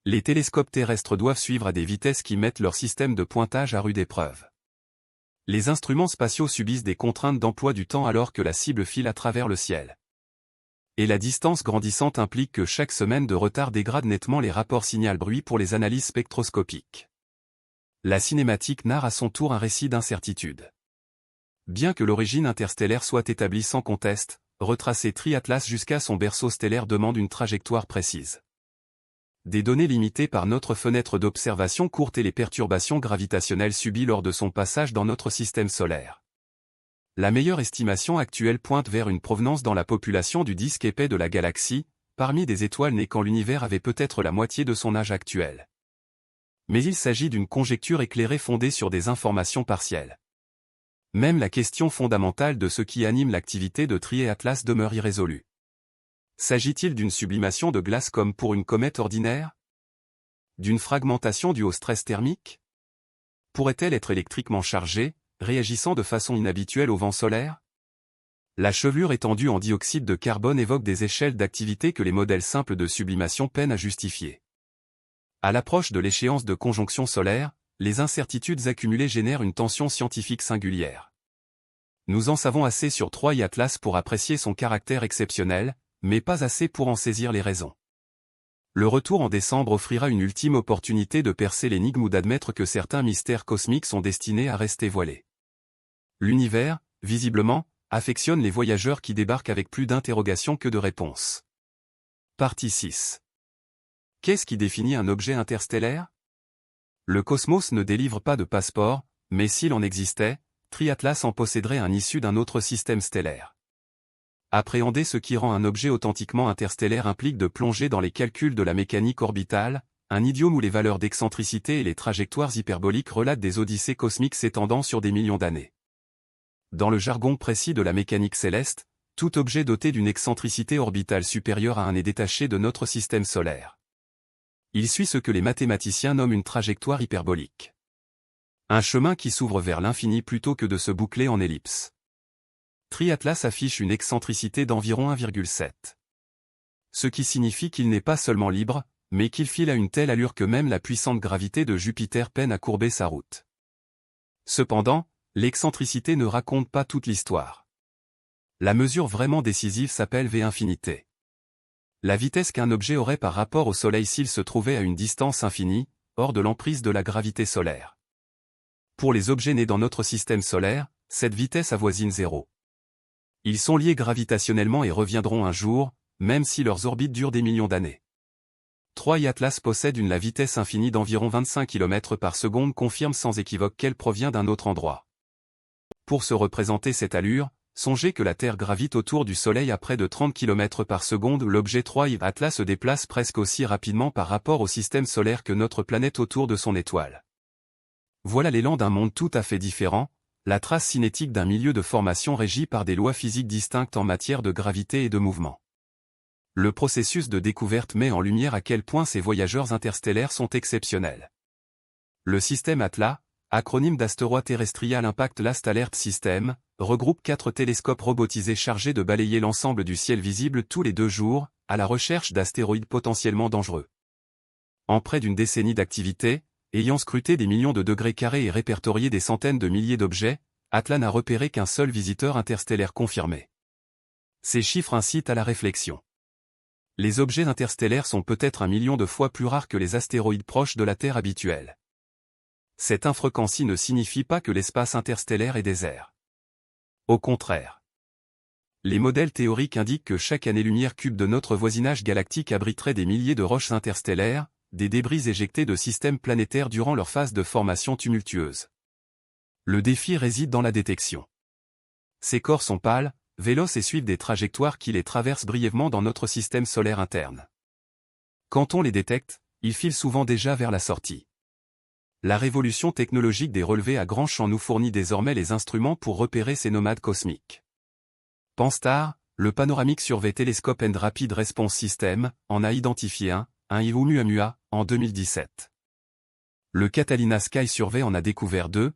Les télescopes terrestres doivent suivre à des vitesses qui mettent leur système de pointage à rude épreuve. Les instruments spatiaux subissent des contraintes d'emploi du temps alors que la cible file à travers le ciel. Et la distance grandissante implique que chaque semaine de retard dégrade nettement les rapports signal-bruit pour les analyses spectroscopiques. La cinématique narre à son tour un récit d'incertitude. Bien que l'origine interstellaire soit établie sans conteste, retracer Trié Atlas jusqu'à son berceau stellaire demande une trajectoire précise. Des données limitées par notre fenêtre d'observation courte et les perturbations gravitationnelles subies lors de son passage dans notre système solaire. La meilleure estimation actuelle pointe vers une provenance dans la population du disque épais de la galaxie, parmi des étoiles nées quand l'univers avait peut-être la moitié de son âge actuel. Mais il s'agit d'une conjecture éclairée fondée sur des informations partielles. Même la question fondamentale de ce qui anime l'activité de Trié Atlas demeure irrésolue. S'agit-il d'une sublimation de glace comme pour une comète ordinaire ? D'une fragmentation due au stress thermique ? Pourrait-elle être électriquement chargée, réagissant de façon inhabituelle au vent solaire ? La chevelure étendue en dioxyde de carbone évoque des échelles d'activité que les modèles simples de sublimation peinent à justifier. À l'approche de l'échéance de conjonction solaire, les incertitudes accumulées génèrent une tension scientifique singulière. Nous en savons assez sur Trié Atlas pour apprécier son caractère exceptionnel, mais pas assez pour en saisir les raisons. Le retour en décembre offrira une ultime opportunité de percer l'énigme ou d'admettre que certains mystères cosmiques sont destinés à rester voilés. L'univers, visiblement, affectionne les voyageurs qui débarquent avec plus d'interrogations que de réponses. Partie 6. Qu'est-ce qui définit un objet interstellaire ? Le cosmos ne délivre pas de passeport, mais s'il en existait, Trié Atlas en posséderait un issu d'un autre système stellaire. Appréhender ce qui rend un objet authentiquement interstellaire implique de plonger dans les calculs de la mécanique orbitale, un idiome où les valeurs d'excentricité et les trajectoires hyperboliques relatent des odyssées cosmiques s'étendant sur des millions d'années. dans le jargon précis de la mécanique céleste, tout objet doté d'une excentricité orbitale supérieure à 1 est détaché de notre système solaire. Il suit ce que les mathématiciens nomment une trajectoire hyperbolique. Un chemin qui s'ouvre vers l'infini plutôt que de se boucler en ellipse. Triatlas affiche une excentricité d'environ 1,7. Ce qui signifie qu'il n'est pas seulement libre, mais qu'il file à une telle allure que même la puissante gravité de Jupiter peine à courber sa route. Cependant, l'excentricité ne raconte pas toute l'histoire. La mesure vraiment décisive s'appelle V-infinité. La vitesse qu'un objet aurait par rapport au Soleil s'il se trouvait à une distance infinie, hors de l'emprise de la gravité solaire. Pour les objets nés dans notre système solaire, cette vitesse avoisine 0. Ils sont liés gravitationnellement et reviendront un jour, même si leurs orbites durent des millions d'années. 3i Atlas possède la vitesse infinie d'environ 25 km par seconde confirme sans équivoque qu'elle provient d'un autre endroit. Pour se représenter cette allure, songez que la Terre gravite autour du Soleil à près de 30 km par seconde. L'objet 3i Atlas se déplace presque aussi rapidement par rapport au système solaire que notre planète autour de son étoile. Voilà l'élan d'un monde tout à fait différent, la trace cinétique d'un milieu de formation régi par des lois physiques distinctes en matière de gravité et de mouvement. Le processus de découverte met en lumière à quel point ces voyageurs interstellaires sont exceptionnels. Le système ATLAS, acronyme d'Asteroid Terrestrial Impact Last Alert System, regroupe 4 télescopes robotisés chargés de balayer l'ensemble du ciel visible tous les 2 jours, à la recherche d'astéroïdes potentiellement dangereux. En près d'une décennie d'activité, ayant scruté des millions de degrés carrés et répertorié des centaines de milliers d'objets, ATLAS n'a repéré qu'un seul visiteur interstellaire confirmé. Ces chiffres incitent à la réflexion. Les objets interstellaires sont peut-être 1 million de fois plus rares que les astéroïdes proches de la Terre habituels. Cette infréquencie ne signifie pas que l'espace interstellaire est désert. Au contraire. Les modèles théoriques indiquent que chaque année-lumière cube de notre voisinage galactique abriterait des milliers de roches interstellaires, des débris éjectés de systèmes planétaires durant leur phase de formation tumultueuse. Le défi réside dans la détection. Ces corps sont pâles, véloces et suivent des trajectoires qui les traversent brièvement dans notre système solaire interne. Quand on les détecte, ils filent souvent déjà vers la sortie. La révolution technologique des relevés à grand champ nous fournit désormais les instruments pour repérer ces nomades cosmiques. Pan-STARRS, le Panoramic Survey Telescope and Rapid Response System, en a identifié un Oumuamua, en 2017. Le Catalina Sky Survey en a découvert 2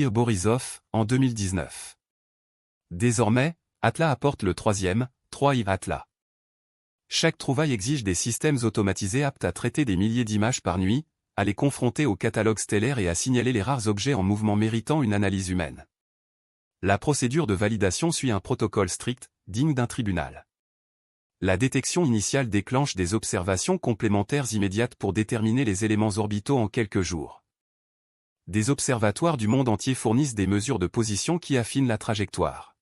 Borisov, en 2019. Désormais, ATLAS apporte le 3i Atlas. Chaque trouvaille exige des systèmes automatisés aptes à traiter des milliers d'images par nuit, à les confronter au catalogue stellaire et à signaler les rares objets en mouvement méritant une analyse humaine. La procédure de validation suit un protocole strict, digne d'un tribunal. La détection initiale déclenche des observations complémentaires immédiates pour déterminer les éléments orbitaux en quelques jours. Des observatoires du monde entier fournissent des mesures de position qui affinent la trajectoire.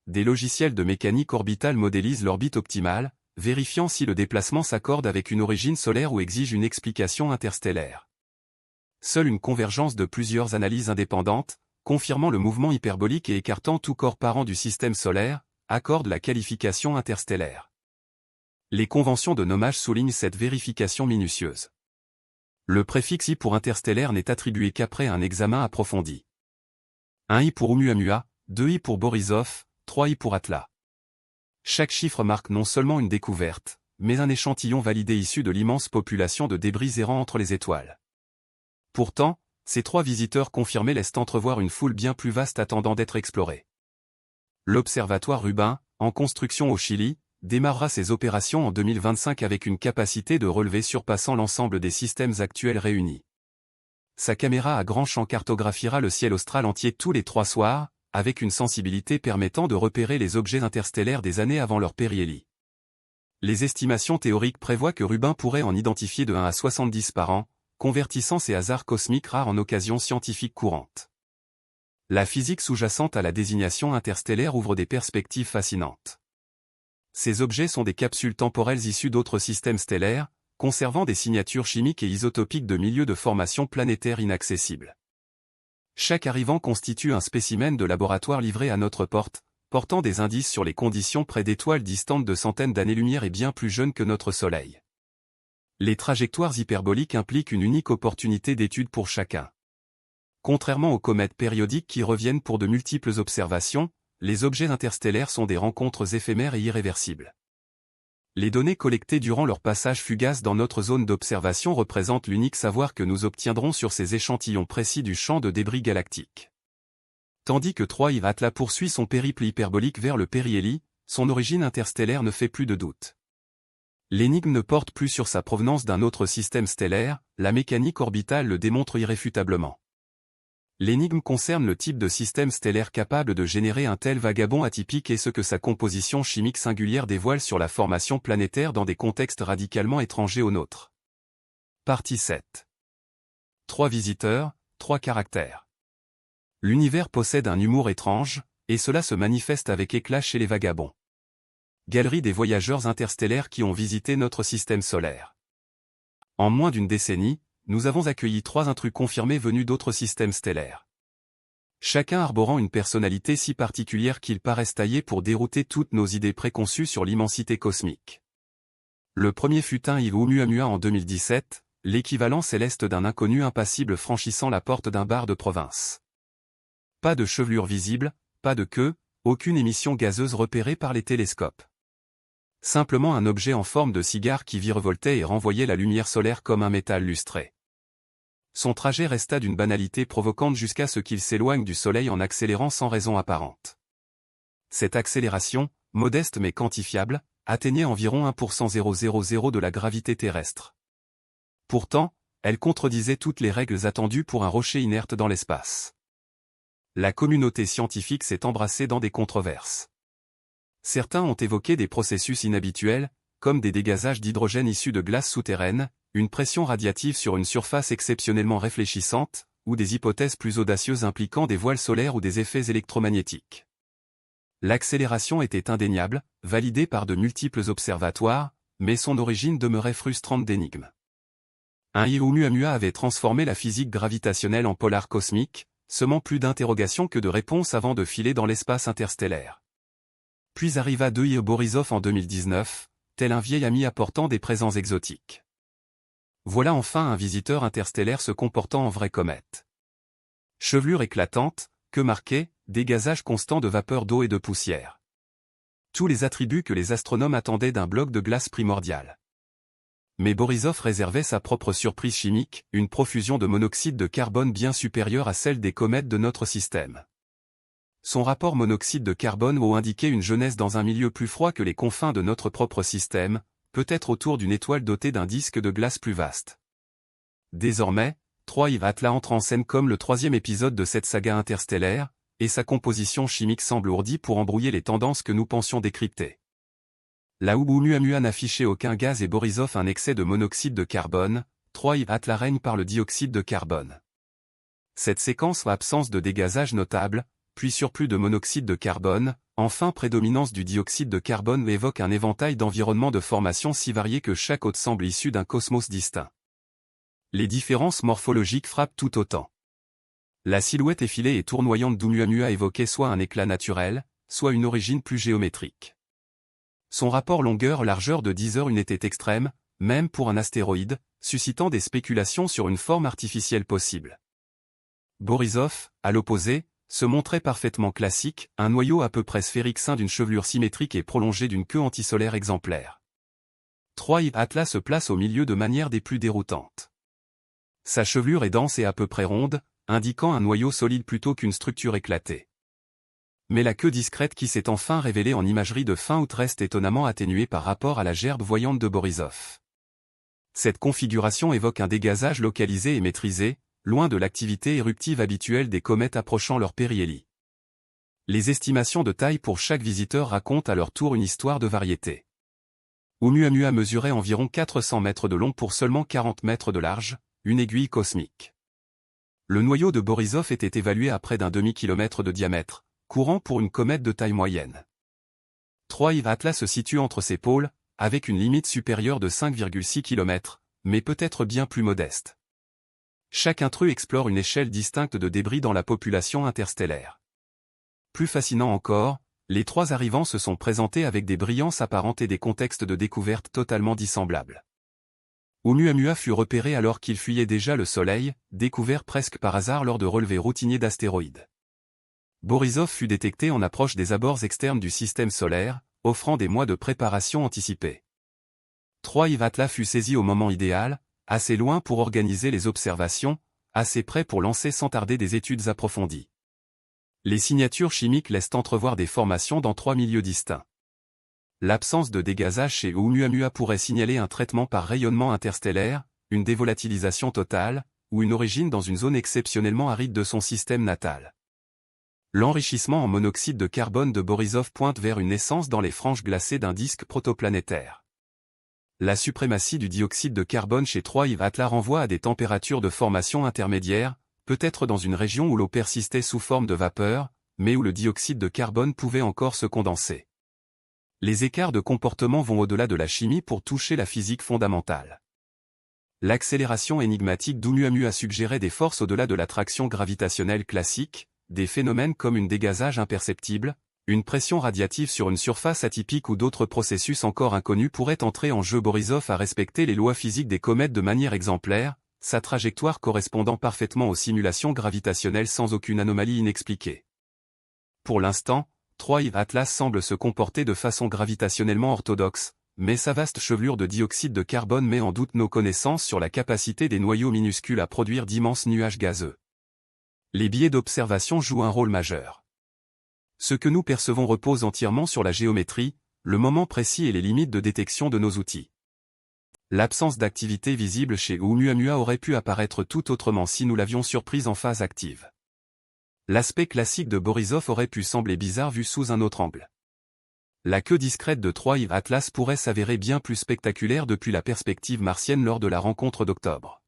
Des logiciels de mécanique orbitale modélisent l'orbite optimale, vérifiant si le déplacement s'accorde avec une origine solaire ou exige une explication interstellaire. Seule une convergence de plusieurs analyses indépendantes, confirmant le mouvement hyperbolique et écartant tout corps parent du système solaire, accorde la qualification interstellaire. Les conventions de nommage soulignent cette vérification minutieuse. Le préfixe I pour interstellaire n'est attribué qu'après un examen approfondi. 1i pour Oumuamua, 2i pour Borisov, 3i pour ATLAS. Chaque chiffre marque non seulement une découverte, mais un échantillon validé issu de l'immense population de débris errants entre les étoiles. Pourtant, ces 3 visiteurs confirmés laissent entrevoir une foule bien plus vaste attendant d'être explorée. L'observatoire Rubin, en construction au Chili, démarrera ses opérations en 2025 avec une capacité de relevé surpassant l'ensemble des systèmes actuels réunis. Sa caméra à grand champ cartographiera le ciel austral entier tous les 3 soirs, avec une sensibilité permettant de repérer les objets interstellaires des années avant leur périhélie. Les estimations théoriques prévoient que Rubin pourrait en identifier de 1 à 70 par an, convertissant ces hasards cosmiques rares en occasions scientifiques courantes. La physique sous-jacente à la désignation interstellaire ouvre des perspectives fascinantes. Ces objets sont des capsules temporelles issues d'autres systèmes stellaires, conservant des signatures chimiques et isotopiques de milieux de formation planétaire inaccessibles. Chaque arrivant constitue un spécimen de laboratoire livré à notre porte, portant des indices sur les conditions près d'étoiles distantes de centaines d'années-lumière et bien plus jeunes que notre Soleil. Les trajectoires hyperboliques impliquent une unique opportunité d'étude pour chacun. Contrairement aux comètes périodiques qui reviennent pour de multiples observations, les objets interstellaires sont des rencontres éphémères et irréversibles. Les données collectées durant leur passage fugace dans notre zone d'observation représentent l'unique savoir que nous obtiendrons sur ces échantillons précis du champ de débris galactique. Tandis que Troy Atlas poursuit son périple hyperbolique vers le périhélie, son origine interstellaire ne fait plus de doute. L'énigme ne porte plus sur sa provenance d'un autre système stellaire, la mécanique orbitale le démontre irréfutablement. L'énigme concerne le type de système stellaire capable de générer un tel vagabond atypique et ce que sa composition chimique singulière dévoile sur la formation planétaire dans des contextes radicalement étrangers aux nôtres. Partie 7. 3 visiteurs, 3 caractères. L'univers possède un humour étrange, et cela se manifeste avec éclat chez les vagabonds. Galerie des voyageurs interstellaires qui ont visité notre système solaire. En moins d'une décennie, nous avons accueilli 3 intrus confirmés venus d'autres systèmes stellaires. Chacun arborant une personnalité si particulière qu'ils paraissent taillés pour dérouter toutes nos idées préconçues sur l'immensité cosmique. Le premier fut un Oumuamua en 2017, l'équivalent céleste d'un inconnu impassible franchissant la porte d'un bar de province. Pas de chevelure visible, pas de queue, aucune émission gazeuse repérée par les télescopes. Simplement un objet en forme de cigare qui virevoltait et renvoyait la lumière solaire comme un métal lustré. Son trajet resta d'une banalité provocante jusqu'à ce qu'il s'éloigne du Soleil en accélérant sans raison apparente. Cette accélération, modeste mais quantifiable, atteignait environ 1% de la gravité terrestre. Pourtant, elle contredisait toutes les règles attendues pour un rocher inerte dans l'espace. La communauté scientifique s'est embrassée dans des controverses. Certains ont évoqué des processus inhabituels, comme des dégazages d'hydrogène issus de glace souterraine, une pression radiative sur une surface exceptionnellement réfléchissante, ou des hypothèses plus audacieuses impliquant des voiles solaires ou des effets électromagnétiques. L'accélération était indéniable, validée par de multiples observatoires, mais son origine demeurait frustrante d'énigmes. Un Oumuamua avait transformé la physique gravitationnelle en polar cosmique, semant plus d'interrogations que de réponses avant de filer dans l'espace interstellaire. Puis arriva 2 Borisov en 2019, tel un vieil ami apportant des présents exotiques. Voilà enfin un visiteur interstellaire se comportant en vraie comète. Chevelure éclatante, queue marquée, dégazage constant de vapeur d'eau et de poussière. Tous les attributs que les astronomes attendaient d'un bloc de glace primordial. Mais Borisov réservait sa propre surprise chimique, une profusion de monoxyde de carbone bien supérieure à celle des comètes de notre système. Son rapport monoxyde de carbone O indiquait une jeunesse dans un milieu plus froid que les confins de notre propre système, peut-être autour d'une étoile dotée d'un disque de glace plus vaste. Désormais, Troy Atlas entre en scène comme le 3e épisode de cette saga interstellaire, et sa composition chimique semble ourdie pour embrouiller les tendances que nous pensions décrypter. Là où Oumuamua n'affichait aucun gaz et Borisov un excès de monoxyde de carbone, Troy Atlas règne par le dioxyde de carbone. Cette séquence absence de dégazage notable, puis surplus de monoxyde de carbone, enfin prédominance du dioxyde de carbone évoque un éventail d'environnements de formation si variés que chaque autre semble issu d'un cosmos distinct. Les différences morphologiques frappent tout autant. La silhouette effilée et tournoyante d'Oumuamua évoquait soit un éclat naturel, soit une origine plus géométrique. Son rapport longueur-largeur de 10h était extrême, même pour un astéroïde, suscitant des spéculations sur une forme artificielle possible. Borisov, à l'opposé, se montrait parfaitement classique, un noyau à peu près sphérique ceint d'une chevelure symétrique et prolongée d'une queue antisolaire exemplaire. Troy Atlas se place au milieu de manière des plus déroutantes. Sa chevelure est dense et à peu près ronde, indiquant un noyau solide plutôt qu'une structure éclatée. Mais la queue discrète qui s'est enfin révélée en imagerie de fin août reste étonnamment atténuée par rapport à la gerbe voyante de Borisov. Cette configuration évoque un dégazage localisé et maîtrisé, loin de l'activité éruptive habituelle des comètes approchant leur périhélie. Les estimations de taille pour chaque visiteur racontent à leur tour une histoire de variété. Oumuamua mesurait environ 400 mètres de long pour seulement 40 mètres de large, une aiguille cosmique. Le noyau de Borisov était évalué à près d'un demi-kilomètre de diamètre, courant pour une comète de taille moyenne. Troy Atlas se situe entre ces pôles, avec une limite supérieure de 5,6 km, mais peut-être bien plus modeste. Chaque intrus explore une échelle distincte de débris dans la population interstellaire. Plus fascinant encore, les 3 arrivants se sont présentés avec des brillances apparentes et des contextes de découverte totalement dissemblables. Oumuamua fut repéré alors qu'il fuyait déjà le Soleil, découvert presque par hasard lors de relevés routiniers d'astéroïdes. Borisov fut détecté en approche des abords externes du système solaire, offrant des mois de préparation anticipée. 3 Atlas fut saisi au moment idéal, assez loin pour organiser les observations, assez près pour lancer sans tarder des études approfondies. Les signatures chimiques laissent entrevoir des formations dans 3 milieux distincts. L'absence de dégazage chez Oumuamua pourrait signaler un traitement par rayonnement interstellaire, une dévolatilisation totale, ou une origine dans une zone exceptionnellement aride de son système natal. L'enrichissement en monoxyde de carbone de Borisov pointe vers une naissance dans les franges glacées d'un disque protoplanétaire. La suprématie du dioxyde de carbone chez 3 Atlas renvoie à des températures de formation intermédiaires, peut-être dans une région où l'eau persistait sous forme de vapeur, mais où le dioxyde de carbone pouvait encore se condenser. Les écarts de comportement vont au-delà de la chimie pour toucher la physique fondamentale. L'accélération énigmatique d'Oumuamua suggérait des forces au-delà de l'attraction gravitationnelle classique, des phénomènes comme un dégazage imperceptible, une pression radiative sur une surface atypique ou d'autres processus encore inconnus pourraient entrer en jeu. Borisov a respecté les lois physiques des comètes de manière exemplaire, sa trajectoire correspondant parfaitement aux simulations gravitationnelles sans aucune anomalie inexpliquée. Pour l'instant, 3 Atlas semble se comporter de façon gravitationnellement orthodoxe, mais sa vaste chevelure de dioxyde de carbone met en doute nos connaissances sur la capacité des noyaux minuscules à produire d'immenses nuages gazeux. Les biais d'observation jouent un rôle majeur. Ce que nous percevons repose entièrement sur la géométrie, le moment précis et les limites de détection de nos outils. L'absence d'activité visible chez Oumuamua aurait pu apparaître tout autrement si nous l'avions surprise en phase active. L'aspect classique de Borisov aurait pu sembler bizarre vu sous un autre angle. La queue discrète de 3 Atlas pourrait s'avérer bien plus spectaculaire depuis la perspective martienne lors de la rencontre d'octobre.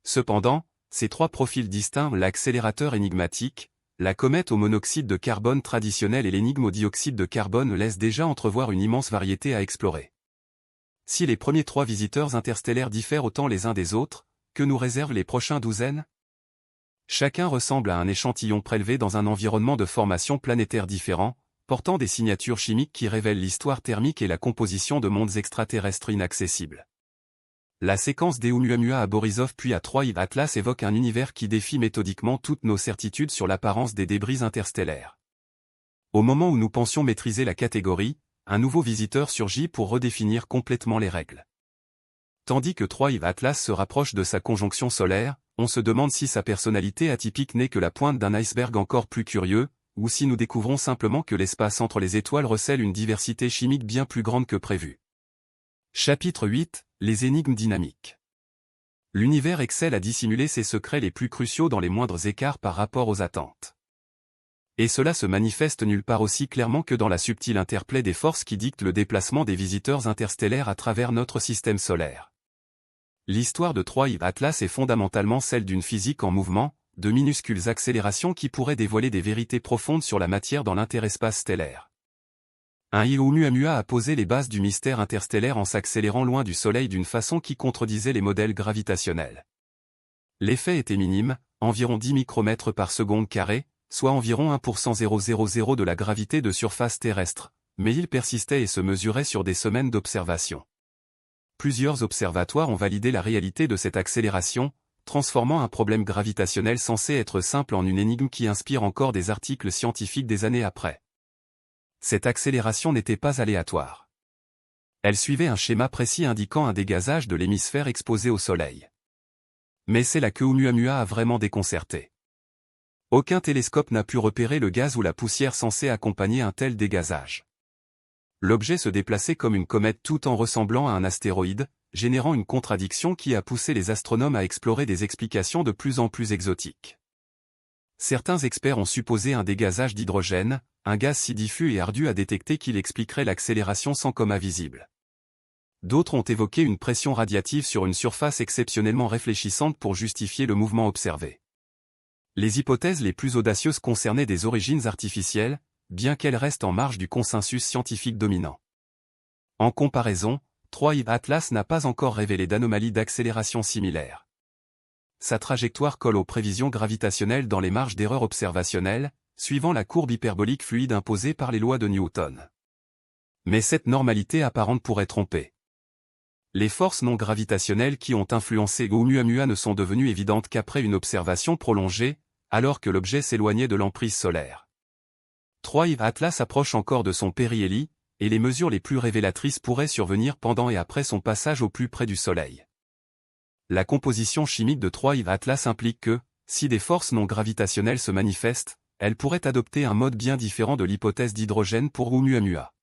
Cependant, ces 3 profils distincts, l'accélérateur énigmatique, la comète au monoxyde de carbone traditionnelle et l'énigme au dioxyde de carbone laissent déjà entrevoir une immense variété à explorer. Si les premiers 3 visiteurs interstellaires diffèrent autant les uns des autres, que nous réservent les prochains douzaines? Chacun ressemble à un échantillon prélevé dans un environnement de formation planétaire différent, portant des signatures chimiques qui révèlent l'histoire thermique et la composition de mondes extraterrestres inaccessibles. La séquence d'Oumuamua à Borisov puis à 3 Atlas évoque un univers qui défie méthodiquement toutes nos certitudes sur l'apparence des débris interstellaires. Au moment où nous pensions maîtriser la catégorie, un nouveau visiteur surgit pour redéfinir complètement les règles. Tandis que 3 Atlas se rapproche de sa conjonction solaire, on se demande si sa personnalité atypique n'est que la pointe d'un iceberg encore plus curieux, ou si nous découvrons simplement que l'espace entre les étoiles recèle une diversité chimique bien plus grande que prévu. Chapitre 8, les énigmes dynamiques. L'univers excelle à dissimuler ses secrets les plus cruciaux dans les moindres écarts par rapport aux attentes. Et cela se manifeste nulle part aussi clairement que dans la subtile interplay des forces qui dictent le déplacement des visiteurs interstellaires à travers notre système solaire. L'histoire de 3 Atlas est fondamentalement celle d'une physique en mouvement, de minuscules accélérations qui pourraient dévoiler des vérités profondes sur la matière dans l'interespace stellaire. Oumuamua a posé les bases du mystère interstellaire en s'accélérant loin du Soleil d'une façon qui contredisait les modèles gravitationnels. L'effet était minime, environ 10 micromètres par seconde carré, soit environ 1% de la gravité de surface terrestre, mais il persistait et se mesurait sur des semaines d'observation. Plusieurs observatoires ont validé la réalité de cette accélération, transformant un problème gravitationnel censé être simple en une énigme qui inspire encore des articles scientifiques des années après. Cette accélération n'était pas aléatoire. Elle suivait un schéma précis indiquant un dégazage de l'hémisphère exposé au Soleil. Mais c'est là que Oumuamua a vraiment déconcerté. Aucun télescope n'a pu repérer le gaz ou la poussière censés accompagner un tel dégazage. L'objet se déplaçait comme une comète tout en ressemblant à un astéroïde, générant une contradiction qui a poussé les astronomes à explorer des explications de plus en plus exotiques. Certains experts ont supposé un dégazage d'hydrogène, un gaz si diffus et ardu à détecter qu'il expliquerait l'accélération sans coma visible. D'autres ont évoqué une pression radiative sur une surface exceptionnellement réfléchissante pour justifier le mouvement observé. Les hypothèses les plus audacieuses concernaient des origines artificielles, bien qu'elles restent en marge du consensus scientifique dominant. En comparaison, 3 Atlas n'a pas encore révélé d'anomalies d'accélération similaires. Sa trajectoire colle aux prévisions gravitationnelles dans les marges d'erreur observationnelles, suivant la courbe hyperbolique fluide imposée par les lois de Newton. Mais cette normalité apparente pourrait tromper. Les forces non gravitationnelles qui ont influencé Oumuamua ne sont devenues évidentes qu'après une observation prolongée, alors que l'objet s'éloignait de l'emprise solaire. 3. Atlas approche encore de son périhélie, et les mesures les plus révélatrices pourraient survenir pendant et après son passage au plus près du Soleil. La composition chimique de 3 Atlas implique que, si des forces non gravitationnelles se manifestent, elles pourraient adopter un mode bien différent de l'hypothèse d'hydrogène pour Oumuamua.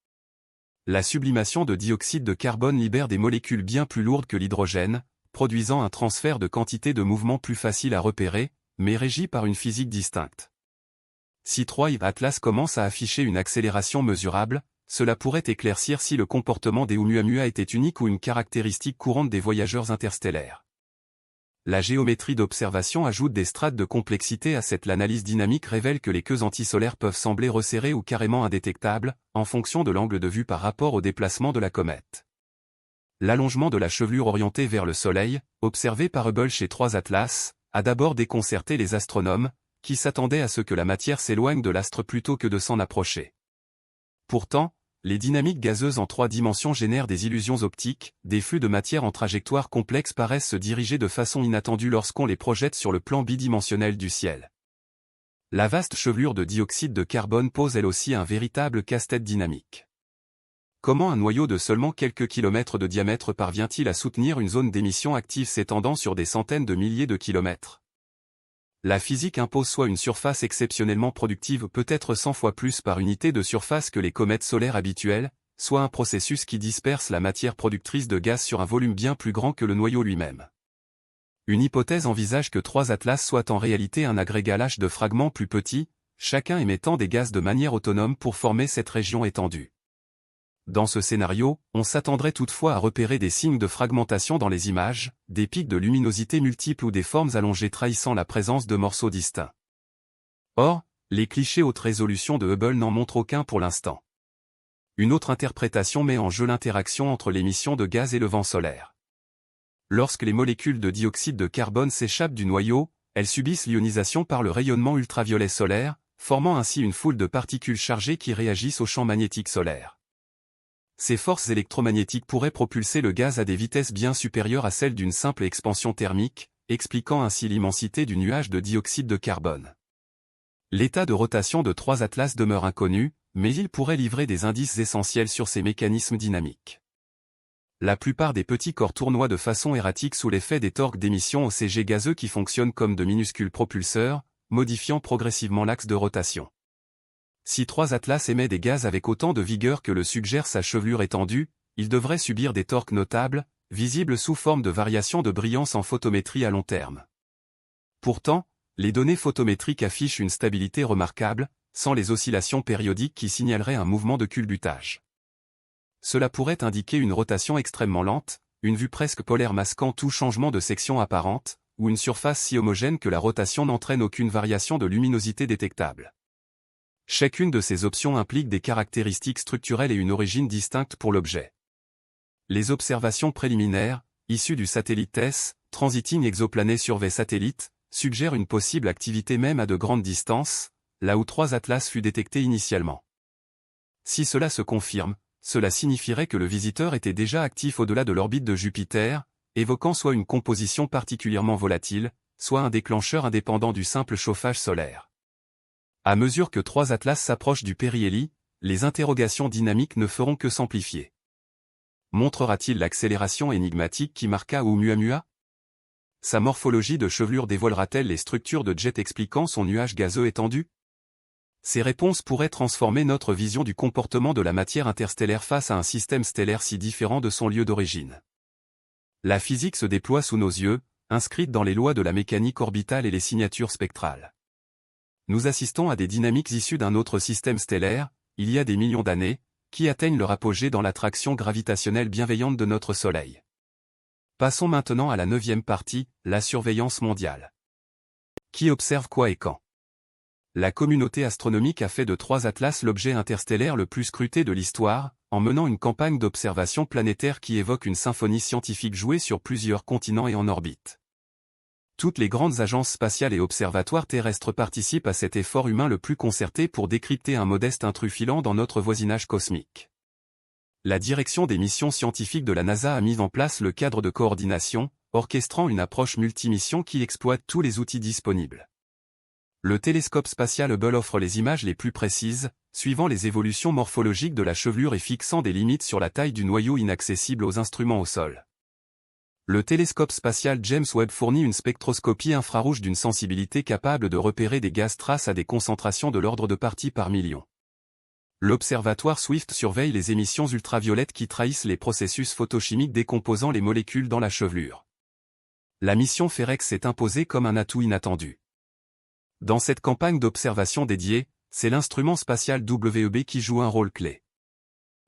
La sublimation de dioxyde de carbone libère des molécules bien plus lourdes que l'hydrogène, produisant un transfert de quantité de mouvement plus facile à repérer, mais régi par une physique distincte. Si 3 Atlas commence à afficher une accélération mesurable, cela pourrait éclaircir si le comportement des Oumuamua était unique ou une caractéristique courante des voyageurs interstellaires. La géométrie d'observation ajoute des strates de complexité à l'analyse dynamique révèle que les queues antisolaires peuvent sembler resserrées ou carrément indétectables, en fonction de l'angle de vue par rapport au déplacement de la comète. L'allongement de la chevelure orientée vers le Soleil, observé par Hubble chez 3 Atlas, a d'abord déconcerté les astronomes, qui s'attendaient à ce que la matière s'éloigne de l'astre plutôt que de s'en approcher. Pourtant, les dynamiques gazeuses en 3 dimensions génèrent des illusions optiques, des flux de matière en trajectoire complexe paraissent se diriger de façon inattendue lorsqu'on les projette sur le plan bidimensionnel du ciel. La vaste chevelure de dioxyde de carbone pose elle aussi un véritable casse-tête dynamique. Comment un noyau de seulement quelques kilomètres de diamètre parvient-il à soutenir une zone d'émission active s'étendant sur des centaines de milliers de kilomètres? La physique impose soit une surface exceptionnellement productive peut-être 100 fois plus par unité de surface que les comètes solaires habituelles, soit un processus qui disperse la matière productrice de gaz sur un volume bien plus grand que le noyau lui-même. Une hypothèse envisage que 3 Atlas soient en réalité un agrégat lâche de fragments plus petits, chacun émettant des gaz de manière autonome pour former cette région étendue. Dans ce scénario, on s'attendrait toutefois à repérer des signes de fragmentation dans les images, des pics de luminosité multiples ou des formes allongées trahissant la présence de morceaux distincts. Or, les clichés haute résolution de Hubble n'en montrent aucun pour l'instant. Une autre interprétation met en jeu l'interaction entre l'émission de gaz et le vent solaire. Lorsque les molécules de dioxyde de carbone s'échappent du noyau, elles subissent l'ionisation par le rayonnement ultraviolet solaire, formant ainsi une foule de particules chargées qui réagissent au champ magnétique solaire. Ces forces électromagnétiques pourraient propulser le gaz à des vitesses bien supérieures à celles d'une simple expansion thermique, expliquant ainsi l'immensité du nuage de dioxyde de carbone. L'état de rotation de 3 Atlas demeure inconnu, mais il pourrait livrer des indices essentiels sur ces mécanismes dynamiques. La plupart des petits corps tournoient de façon erratique sous l'effet des torques d'émission OCG gazeux qui fonctionnent comme de minuscules propulseurs, modifiant progressivement l'axe de rotation. Si 3 Atlas émet des gaz avec autant de vigueur que le suggère sa chevelure étendue, il devrait subir des torques notables, visibles sous forme de variations de brillance en photométrie à long terme. Pourtant, les données photométriques affichent une stabilité remarquable, sans les oscillations périodiques qui signaleraient un mouvement de culbutage. Cela pourrait indiquer une rotation extrêmement lente, une vue presque polaire masquant tout changement de section apparente, ou une surface si homogène que la rotation n'entraîne aucune variation de luminosité détectable. Chacune de ces options implique des caractéristiques structurelles et une origine distincte pour l'objet. Les observations préliminaires, issues du satellite TESS, Transiting Exoplanet Survey Satellite, suggèrent une possible activité même à de grandes distances, là où 3 Atlas fut détecté initialement. Si cela se confirme, cela signifierait que le visiteur était déjà actif au-delà de l'orbite de Jupiter, évoquant soit une composition particulièrement volatile, soit un déclencheur indépendant du simple chauffage solaire. À mesure que 3 Atlas s'approchent du périhélie, les interrogations dynamiques ne feront que s'amplifier. Montrera-t-il l'accélération énigmatique qui marqua Oumuamua? Sa morphologie de chevelure dévoilera-t-elle les structures de jet expliquant son nuage gazeux étendu? Ces réponses pourraient transformer notre vision du comportement de la matière interstellaire face à un système stellaire si différent de son lieu d'origine. La physique se déploie sous nos yeux, inscrite dans les lois de la mécanique orbitale et les signatures spectrales. Nous assistons à des dynamiques issues d'un autre système stellaire, il y a des millions d'années, qui atteignent leur apogée dans l'attraction gravitationnelle bienveillante de notre Soleil. Passons maintenant à la 9e partie, la surveillance mondiale. Qui observe quoi et quand? La communauté astronomique a fait de 3 Atlas l'objet interstellaire le plus scruté de l'histoire, en menant une campagne d'observation planétaire qui évoque une symphonie scientifique jouée sur plusieurs continents et en orbite. Toutes les grandes agences spatiales et observatoires terrestres participent à cet effort humain le plus concerté pour décrypter un modeste intrus filant dans notre voisinage cosmique. La direction des missions scientifiques de la NASA a mis en place le cadre de coordination, orchestrant une approche multimission qui exploite tous les outils disponibles. Le télescope spatial Hubble offre les images les plus précises, suivant les évolutions morphologiques de la chevelure et fixant des limites sur la taille du noyau inaccessible aux instruments au sol. Le télescope spatial James Webb fournit une spectroscopie infrarouge d'une sensibilité capable de repérer des gaz traces à des concentrations de l'ordre de parties par million. L'observatoire Swift surveille les émissions ultraviolettes qui trahissent les processus photochimiques décomposant les molécules dans la chevelure. La mission FEREX s'est imposée comme un atout inattendu. Dans cette campagne d'observation dédiée, c'est l'instrument spatial WEB qui joue un rôle clé.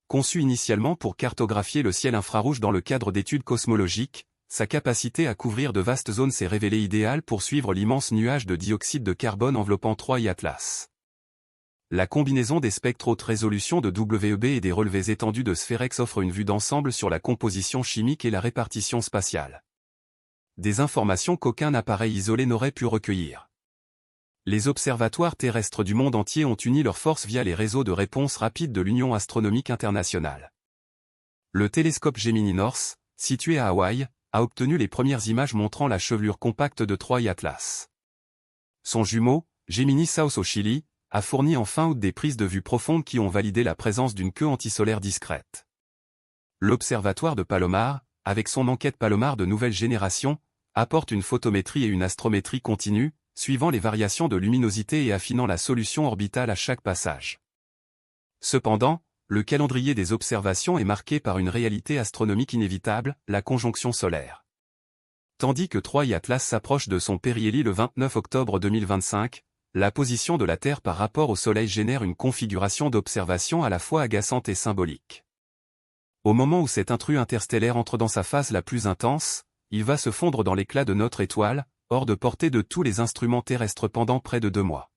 Conçu initialement pour cartographier le ciel infrarouge dans le cadre d'études cosmologiques, sa capacité à couvrir de vastes zones s'est révélée idéale pour suivre l'immense nuage de dioxyde de carbone enveloppant Troy Atlas. La combinaison des spectres haute résolution de WEB et des relevés étendus de Spherex offre une vue d'ensemble sur la composition chimique et la répartition spatiale. Des informations qu'aucun appareil isolé n'aurait pu recueillir. Les observatoires terrestres du monde entier ont uni leurs forces via les réseaux de réponse rapide de l'Union astronomique internationale. Le télescope Gemini North, situé à Hawaï, a obtenu les premières images montrant la chevelure compacte de Troy Atlas. Son jumeau, Gemini South au Chili, a fourni en fin août des prises de vue profondes qui ont validé la présence d'une queue antisolaire discrète. L'observatoire de Palomar, avec son enquête Palomar de nouvelle génération, apporte une photométrie et une astrométrie continue, suivant les variations de luminosité et affinant la solution orbitale à chaque passage. Cependant, le calendrier des observations est marqué par une réalité astronomique inévitable, la conjonction solaire. Tandis que Troy Atlas s'approche de son périhélie le 29 octobre 2025, la position de la Terre par rapport au Soleil génère une configuration d'observation à la fois agaçante et symbolique. Au moment où cet intrus interstellaire entre dans sa phase la plus intense, il va se fondre dans l'éclat de notre étoile, hors de portée de tous les instruments terrestres pendant près de 2 mois.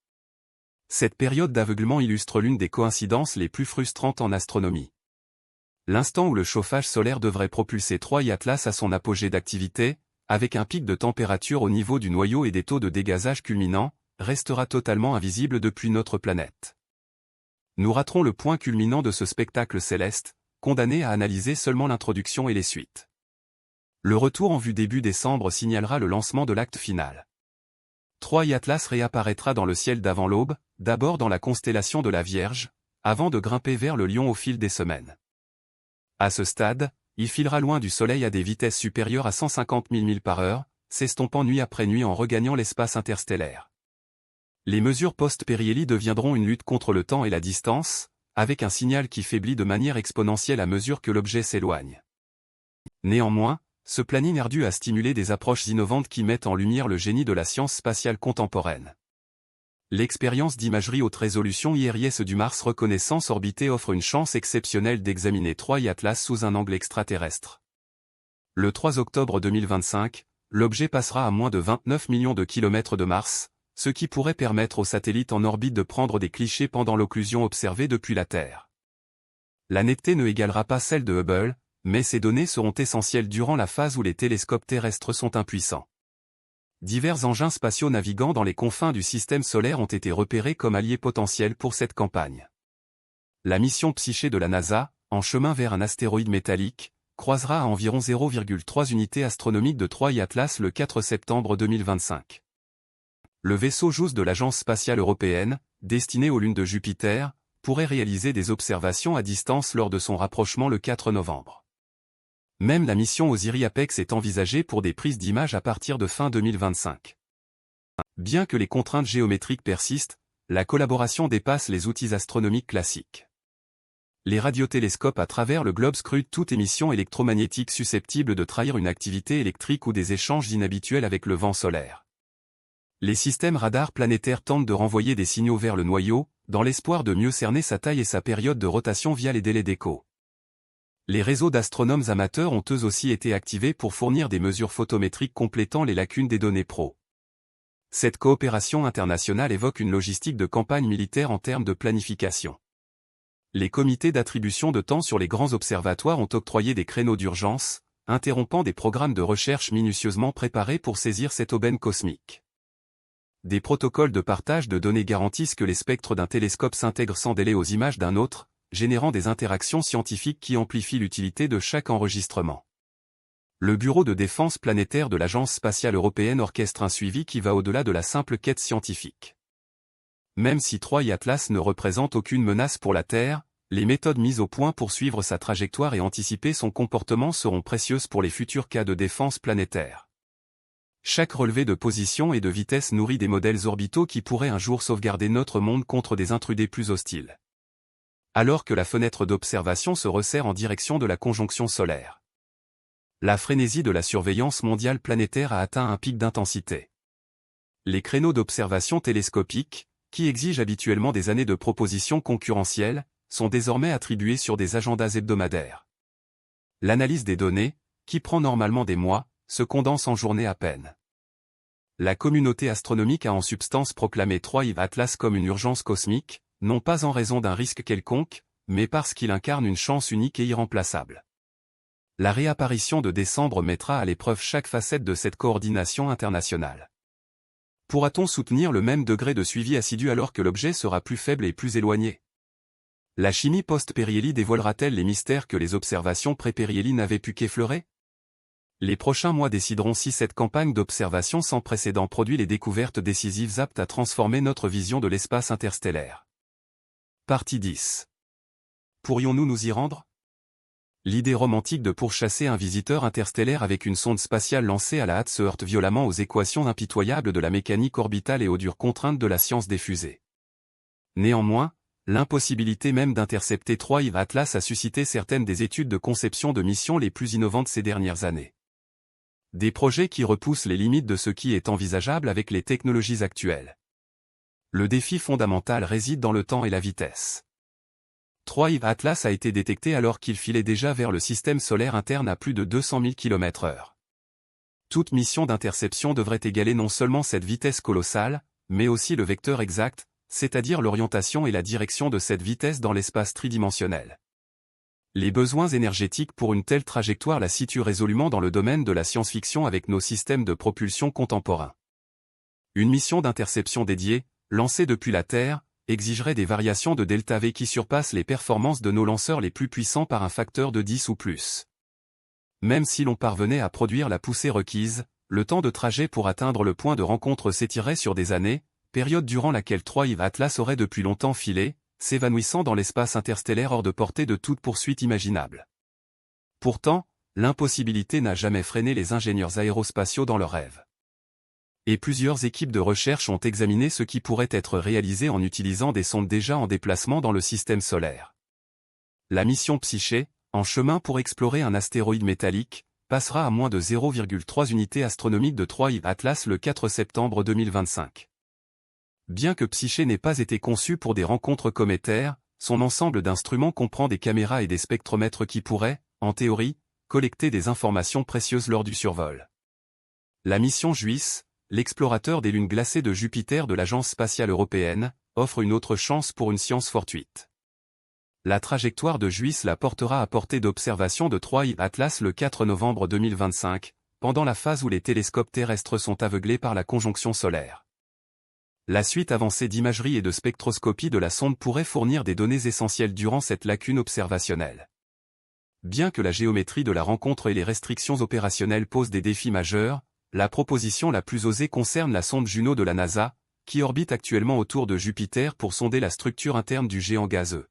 Cette période d'aveuglement illustre l'une des coïncidences les plus frustrantes en astronomie. L'instant où le chauffage solaire devrait propulser Troy Atlas à son apogée d'activité, avec un pic de température au niveau du noyau et des taux de dégazage culminants, restera totalement invisible depuis notre planète. Nous raterons le point culminant de ce spectacle céleste, condamné à analyser seulement l'introduction et les suites. Le retour en vue début décembre signalera le lancement de l'acte final. Troy Atlas réapparaîtra dans le ciel d'avant l'aube, d'abord dans la constellation de la Vierge, avant de grimper vers le Lion au fil des semaines. À ce stade, il filera loin du Soleil à des vitesses supérieures à 150 000 milles par heure, s'estompant nuit après nuit en regagnant l'espace interstellaire. Les mesures post-périhélie deviendront une lutte contre le temps et la distance, avec un signal qui faiblit de manière exponentielle à mesure que l'objet s'éloigne. Néanmoins, ce planning ardu a stimulé des approches innovantes qui mettent en lumière le génie de la science spatiale contemporaine. L'expérience d'imagerie haute résolution IRIS du Mars Reconnaissance Orbité offre une chance exceptionnelle d'examiner Troy Atlas sous un angle extraterrestre. Le 3 octobre 2025, l'objet passera à moins de 29 millions de kilomètres de Mars, ce qui pourrait permettre aux satellites en orbite de prendre des clichés pendant l'occlusion observée depuis la Terre. La netteté ne égalera pas celle de Hubble, mais ces données seront essentielles durant la phase où les télescopes terrestres sont impuissants. Divers engins spatiaux naviguant dans les confins du système solaire ont été repérés comme alliés potentiels pour cette campagne. La mission Psyché de la NASA, en chemin vers un astéroïde métallique, croisera à environ 0,3 unités astronomiques de Troy Atlas le 4 septembre 2025. Le vaisseau JUICE de l'Agence spatiale européenne, destiné aux lunes de Jupiter, pourrait réaliser des observations à distance lors de son rapprochement le 4 novembre. Même la mission OSIRI-APEX est envisagée pour des prises d'images à partir de fin 2025. Bien que les contraintes géométriques persistent, la collaboration dépasse les outils astronomiques classiques. Les radiotélescopes à travers le globe scrutent toute émission électromagnétique susceptible de trahir une activité électrique ou des échanges inhabituels avec le vent solaire. Les systèmes radars planétaires tentent de renvoyer des signaux vers le noyau, dans l'espoir de mieux cerner sa taille et sa période de rotation via les délais d'écho. Les réseaux d'astronomes amateurs ont eux aussi été activés pour fournir des mesures photométriques complétant les lacunes des données pro. Cette coopération internationale évoque une logistique de campagne militaire en termes de planification. Les comités d'attribution de temps sur les grands observatoires ont octroyé des créneaux d'urgence, interrompant des programmes de recherche minutieusement préparés pour saisir cette aubaine cosmique. Des protocoles de partage de données garantissent que les spectres d'un télescope s'intègrent sans délai aux images d'un autre, générant des interactions scientifiques qui amplifient l'utilité de chaque enregistrement. Le Bureau de défense planétaire de l'Agence spatiale européenne orchestre un suivi qui va au-delà de la simple quête scientifique. Même si Troy Atlas ne représente aucune menace pour la Terre, les méthodes mises au point pour suivre sa trajectoire et anticiper son comportement seront précieuses pour les futurs cas de défense planétaire. Chaque relevé de position et de vitesse nourrit des modèles orbitaux qui pourraient un jour sauvegarder notre monde contre des intrudés plus hostiles. Alors que la fenêtre d'observation se resserre en direction de la conjonction solaire. La frénésie de la surveillance mondiale planétaire a atteint un pic d'intensité. Les créneaux d'observation télescopiques, qui exigent habituellement des années de propositions concurrentielles, sont désormais attribués sur des agendas hebdomadaires. L'analyse des données, qui prend normalement des mois, se condense en journées à peine. La communauté astronomique a en substance proclamé Troy Atlas comme une urgence cosmique, non pas en raison d'un risque quelconque, mais parce qu'il incarne une chance unique et irremplaçable. La réapparition de décembre mettra à l'épreuve chaque facette de cette coordination internationale. Pourra-t-on soutenir le même degré de suivi assidu alors que l'objet sera plus faible et plus éloigné? La chimie post-périhélie dévoilera-t-elle les mystères que les observations pré-périhélie n'avaient pu qu'effleurer? Les prochains mois décideront si cette campagne d'observation sans précédent produit les découvertes décisives aptes à transformer notre vision de l'espace interstellaire. Partie 10. Pourrions-nous nous y rendre? L'idée romantique de pourchasser un visiteur interstellaire avec une sonde spatiale lancée à la hâte se heurte violemment aux équations impitoyables de la mécanique orbitale et aux dures contraintes de la science des fusées. Néanmoins, l'impossibilité même d'intercepter Troy Atlas a suscité certaines des études de conception de missions les plus innovantes ces dernières années. Des projets qui repoussent les limites de ce qui est envisageable avec les technologies actuelles. Le défi fondamental réside dans le temps et la vitesse. Troy Atlas a été détecté alors qu'il filait déjà vers le système solaire interne à plus de 200 000 km/h. Toute mission d'interception devrait égaler non seulement cette vitesse colossale, mais aussi le vecteur exact, c'est-à-dire l'orientation et la direction de cette vitesse dans l'espace tridimensionnel. Les besoins énergétiques pour une telle trajectoire la situent résolument dans le domaine de la science-fiction avec nos systèmes de propulsion contemporains. Une mission d'interception dédiée, lancée depuis la Terre, exigerait des variations de ΔV qui surpassent les performances de nos lanceurs les plus puissants par un facteur de 10 ou plus. Même si l'on parvenait à produire la poussée requise, le temps de trajet pour atteindre le point de rencontre s'étirerait sur des années, période durant laquelle Troy Atlas aurait depuis longtemps filé, s'évanouissant dans l'espace interstellaire hors de portée de toute poursuite imaginable. Pourtant, l'impossibilité n'a jamais freiné les ingénieurs aérospatiaux dans leurs rêves. Et plusieurs équipes de recherche ont examiné ce qui pourrait être réalisé en utilisant des sondes déjà en déplacement dans le système solaire. La mission Psyché, en chemin pour explorer un astéroïde métallique, passera à moins de 0,3 unités astronomiques de Troy Atlas le 4 septembre 2025. Bien que Psyché n'ait pas été conçu pour des rencontres cométaires, son ensemble d'instruments comprend des caméras et des spectromètres qui pourraient, en théorie, collecter des informations précieuses lors du survol. La mission JUICE, l'explorateur des lunes glacées de Jupiter de l'Agence spatiale européenne, offre une autre chance pour une science fortuite. La trajectoire de JUICE la portera à portée d'observation de Troy Atlas le 4 novembre 2025, pendant la phase où les télescopes terrestres sont aveuglés par la conjonction solaire. La suite avancée d'imagerie et de spectroscopie de la sonde pourrait fournir des données essentielles durant cette lacune observationnelle. Bien que la géométrie de la rencontre et les restrictions opérationnelles posent des défis majeurs, la proposition la plus osée concerne la sonde Juno de la NASA, qui orbite actuellement autour de Jupiter pour sonder la structure interne du géant gazeux.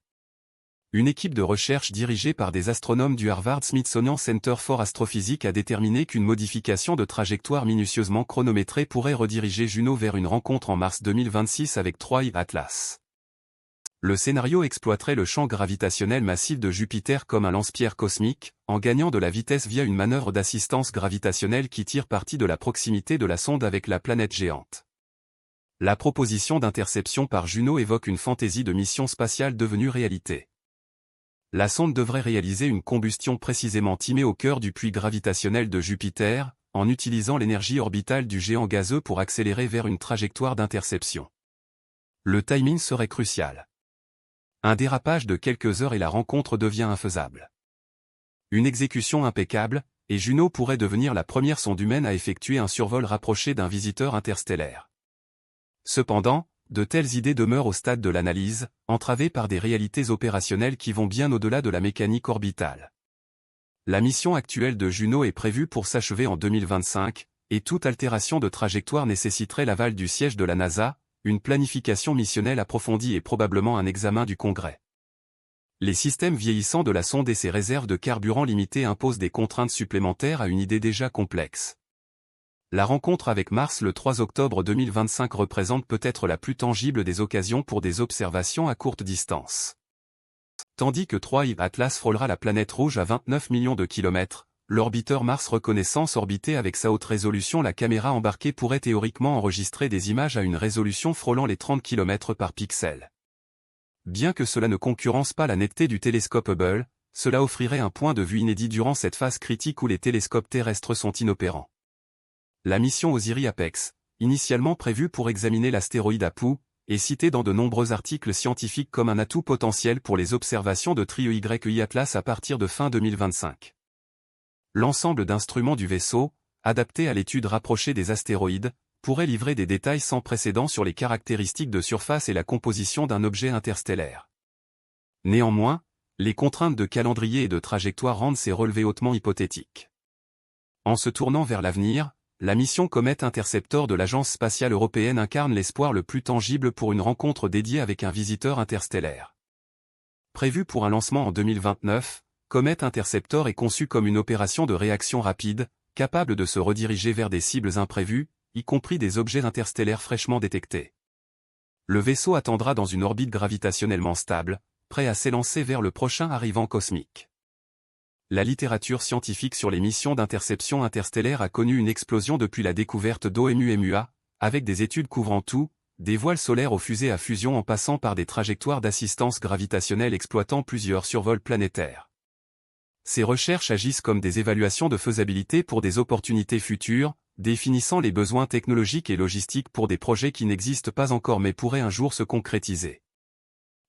Une équipe de recherche dirigée par des astronomes du Harvard-Smithsonian Center for Astrophysics a déterminé qu'une modification de trajectoire minutieusement chronométrée pourrait rediriger Juno vers une rencontre en mars 2026 avec Troy Atlas. Le scénario exploiterait le champ gravitationnel massif de Jupiter comme un lance-pierre cosmique, en gagnant de la vitesse via une manœuvre d'assistance gravitationnelle qui tire parti de la proximité de la sonde avec la planète géante. La proposition d'interception par Juno évoque une fantaisie de mission spatiale devenue réalité. La sonde devrait réaliser une combustion précisément timée au cœur du puits gravitationnel de Jupiter, en utilisant l'énergie orbitale du géant gazeux pour accélérer vers une trajectoire d'interception. Le timing serait crucial. Un dérapage de quelques heures et la rencontre devient infaisable. Une exécution impeccable, et Juno pourrait devenir la première sonde humaine à effectuer un survol rapproché d'un visiteur interstellaire. Cependant, de telles idées demeurent au stade de l'analyse, entravées par des réalités opérationnelles qui vont bien au-delà de la mécanique orbitale. La mission actuelle de Juno est prévue pour s'achever en 2025, et toute altération de trajectoire nécessiterait l'aval du siège de la NASA, une planification missionnelle approfondie et probablement un examen du Congrès. Les systèmes vieillissants de la sonde et ses réserves de carburant limitées imposent des contraintes supplémentaires à une idée déjà complexe. La rencontre avec Mars le 3 octobre 2025 représente peut-être la plus tangible des occasions pour des observations à courte distance. Tandis que 3I Atlas frôlera la planète rouge à 29 millions de kilomètres, l'orbiteur Mars Reconnaissance orbité avec sa haute résolution, la caméra embarquée pourrait théoriquement enregistrer des images à une résolution frôlant les 30 km par pixel. Bien que cela ne concurrence pas la netteté du télescope Hubble, cela offrirait un point de vue inédit durant cette phase critique où les télescopes terrestres sont inopérants. La mission OSIRI-APEX, initialement prévue pour examiner l'astéroïde Apu, est citée dans de nombreux articles scientifiques comme un atout potentiel pour les observations de TRIO-YI Atlas à partir de fin 2025. L'ensemble d'instruments du vaisseau, adaptés à l'étude rapprochée des astéroïdes, pourrait livrer des détails sans précédent sur les caractéristiques de surface et la composition d'un objet interstellaire. Néanmoins, les contraintes de calendrier et de trajectoire rendent ces relevés hautement hypothétiques. En se tournant vers l'avenir, la mission Comet Interceptor de l'Agence spatiale européenne incarne l'espoir le plus tangible pour une rencontre dédiée avec un visiteur interstellaire. Prévu pour un lancement en 2029, Comet Interceptor est conçu comme une opération de réaction rapide, capable de se rediriger vers des cibles imprévues, y compris des objets interstellaires fraîchement détectés. Le vaisseau attendra dans une orbite gravitationnellement stable, prêt à s'élancer vers le prochain arrivant cosmique. La littérature scientifique sur les missions d'interception interstellaire a connu une explosion depuis la découverte d'Oumuamua, avec des études couvrant tout, des voiles solaires aux fusées à fusion en passant par des trajectoires d'assistance gravitationnelle exploitant plusieurs survols planétaires. Ces recherches agissent comme des évaluations de faisabilité pour des opportunités futures, définissant les besoins technologiques et logistiques pour des projets qui n'existent pas encore mais pourraient un jour se concrétiser.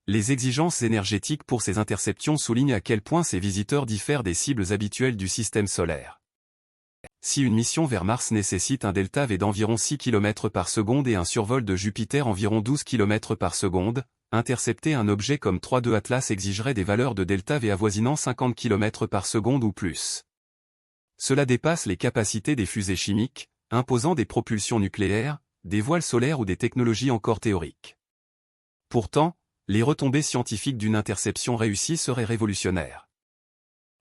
Les exigences énergétiques pour ces interceptions soulignent à quel point ces visiteurs diffèrent des cibles habituelles du système solaire. Si une mission vers Mars nécessite un delta V d'environ 6 km par seconde et un survol de Jupiter environ 12 km par seconde, intercepter un objet comme 3D Atlas exigerait des valeurs de delta V avoisinant 50 km par seconde ou plus. Cela dépasse les capacités des fusées chimiques, imposant des propulsions nucléaires, des voiles solaires ou des technologies encore théoriques. Pourtant, les retombées scientifiques d'une interception réussie seraient révolutionnaires.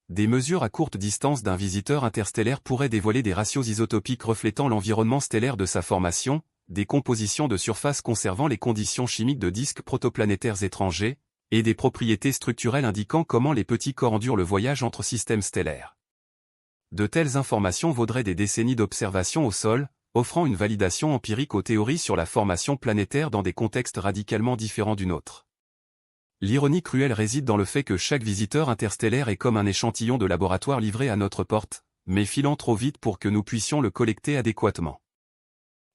Des mesures à courte distance d'un visiteur interstellaire pourraient dévoiler des ratios isotopiques reflétant l'environnement stellaire de sa formation, des compositions de surface conservant les conditions chimiques de disques protoplanétaires étrangers, et des propriétés structurelles indiquant comment les petits corps endurent le voyage entre systèmes stellaires. De telles informations vaudraient des décennies d'observation au sol, offrant une validation empirique aux théories sur la formation planétaire dans des contextes radicalement différents du nôtre. L'ironie cruelle réside dans le fait que chaque visiteur interstellaire est comme un échantillon de laboratoire livré à notre porte, mais filant trop vite pour que nous puissions le collecter adéquatement.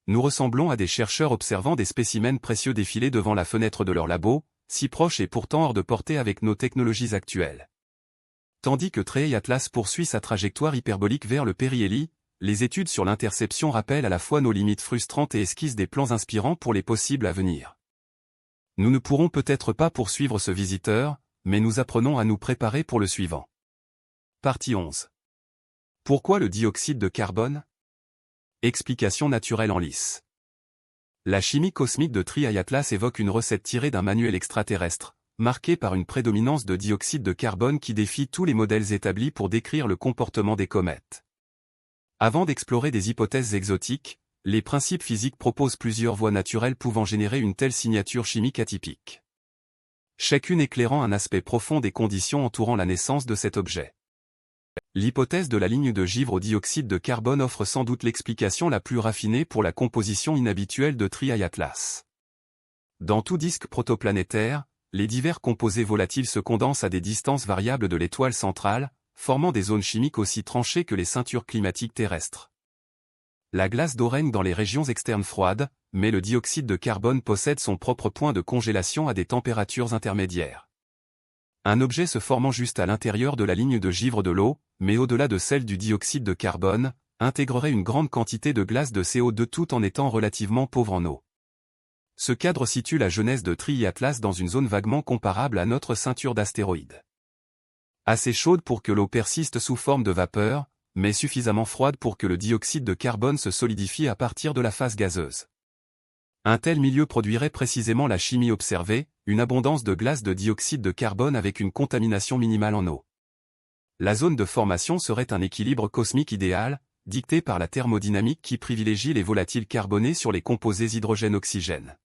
Nous ressemblons à des chercheurs observant des spécimens précieux défiler devant la fenêtre de leur labo, si proches et pourtant hors de portée avec nos technologies actuelles. Tandis que TRIO Atlas poursuit sa trajectoire hyperbolique vers le périhélie, les études sur l'interception rappellent à la fois nos limites frustrantes et esquissent des plans inspirants pour les possibles à venir. Nous ne pourrons peut-être pas poursuivre ce visiteur, mais nous apprenons à nous préparer pour le suivant. Partie 11. Pourquoi le dioxyde de carbone? Explication naturelle en lice. La chimie cosmique de TRIO Atlas évoque une recette tirée d'un manuel extraterrestre, marquée par une prédominance de dioxyde de carbone qui défie tous les modèles établis pour décrire le comportement des comètes. Avant d'explorer des hypothèses exotiques, les principes physiques proposent plusieurs voies naturelles pouvant générer une telle signature chimique atypique. Chacune éclairant un aspect profond des conditions entourant la naissance de cet objet. L'hypothèse de la ligne de givre au dioxyde de carbone offre sans doute l'explication la plus raffinée pour la composition inhabituelle de TRIO Atlas. Dans tout disque protoplanétaire, les divers composés volatiles se condensent à des distances variables de l'étoile centrale, formant des zones chimiques aussi tranchées que les ceintures climatiques terrestres. La glace d'eau règne dans les régions externes froides, mais le dioxyde de carbone possède son propre point de congélation à des températures intermédiaires. Un objet se formant juste à l'intérieur de la ligne de givre de l'eau, mais au-delà de celle du dioxyde de carbone, intégrerait une grande quantité de glace de CO2 tout en étant relativement pauvre en eau. Ce cadre situe la genèse de Tri-Atlas dans une zone vaguement comparable à notre ceinture d'astéroïdes. Assez chaude pour que l'eau persiste sous forme de vapeur, mais suffisamment froide pour que le dioxyde de carbone se solidifie à partir de la phase gazeuse. Un tel milieu produirait précisément la chimie observée, une abondance de glace de dioxyde de carbone avec une contamination minimale en eau. La zone de formation serait un équilibre cosmique idéal, dicté par la thermodynamique qui privilégie les volatiles carbonés sur les composés hydrogène-oxygène.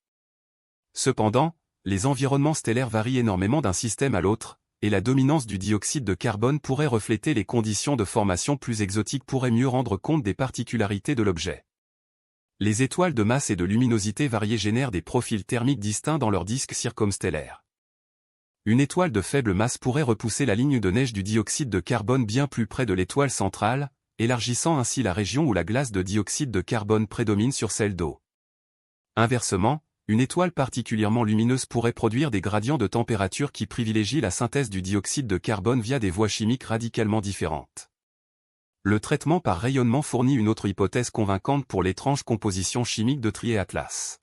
Cependant, les environnements stellaires varient énormément d'un système à l'autre, et la dominance du dioxyde de carbone pourrait refléter les conditions de formation plus exotiques pourraient mieux rendre compte des particularités de l'objet. Les étoiles de masse et de luminosité variées génèrent des profils thermiques distincts dans leur disque circumstellaire. Une étoile de faible masse pourrait repousser la ligne de neige du dioxyde de carbone bien plus près de l'étoile centrale, élargissant ainsi la région où la glace de dioxyde de carbone prédomine sur celle d'eau. Inversement, une étoile particulièrement lumineuse pourrait produire des gradients de température qui privilégient la synthèse du dioxyde de carbone via des voies chimiques radicalement différentes. Le traitement par rayonnement fournit une autre hypothèse convaincante pour l'étrange composition chimique de Tri-Atlas.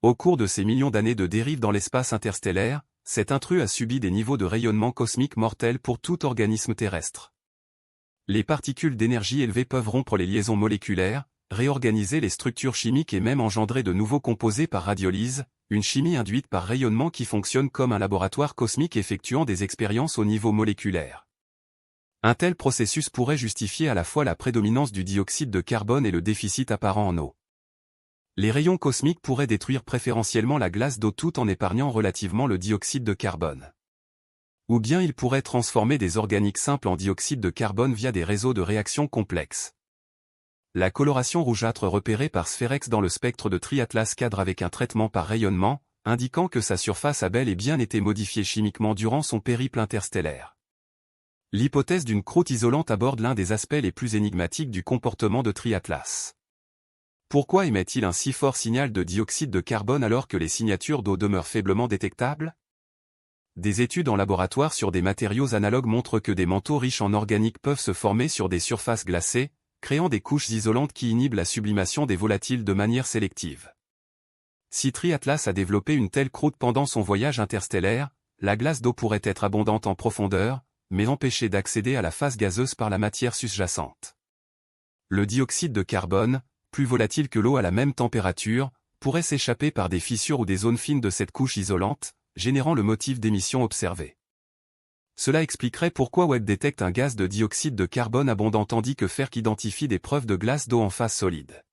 Au cours de ces millions d'années de dérive dans l'espace interstellaire, cet intrus a subi des niveaux de rayonnement cosmique mortels pour tout organisme terrestre. Les particules d'énergie élevée peuvent rompre les liaisons moléculaires, réorganiser les structures chimiques et même engendrer de nouveaux composés par radiolyse, une chimie induite par rayonnement qui fonctionne comme un laboratoire cosmique effectuant des expériences au niveau moléculaire. Un tel processus pourrait justifier à la fois la prédominance du dioxyde de carbone et le déficit apparent en eau. Les rayons cosmiques pourraient détruire préférentiellement la glace d'eau tout en épargnant relativement le dioxyde de carbone. Ou bien ils pourraient transformer des organiques simples en dioxyde de carbone via des réseaux de réactions complexes. La coloration rougeâtre repérée par Spherex dans le spectre de Tri-Atlas cadre avec un traitement par rayonnement, indiquant que sa surface a bel et bien été modifiée chimiquement durant son périple interstellaire. L'hypothèse d'une croûte isolante aborde l'un des aspects les plus énigmatiques du comportement de Tri-Atlas. Pourquoi émet-il un si fort signal de dioxyde de carbone alors que les signatures d'eau demeurent faiblement détectables? Des études en laboratoire sur des matériaux analogues montrent que des manteaux riches en organique peuvent se former sur des surfaces glacées, créant des couches isolantes qui inhibent la sublimation des volatiles de manière sélective. Si Tri-Atlas a développé une telle croûte pendant son voyage interstellaire, la glace d'eau pourrait être abondante en profondeur, mais empêchée d'accéder à la phase gazeuse par la matière sous-jacente. Le dioxyde de carbone, plus volatile que l'eau à la même température, pourrait s'échapper par des fissures ou des zones fines de cette couche isolante, générant le motif d'émission observé. Cela expliquerait pourquoi Webb détecte un gaz de dioxyde de carbone abondant tandis que Ferc identifie des preuves de glace d'eau en phase solide.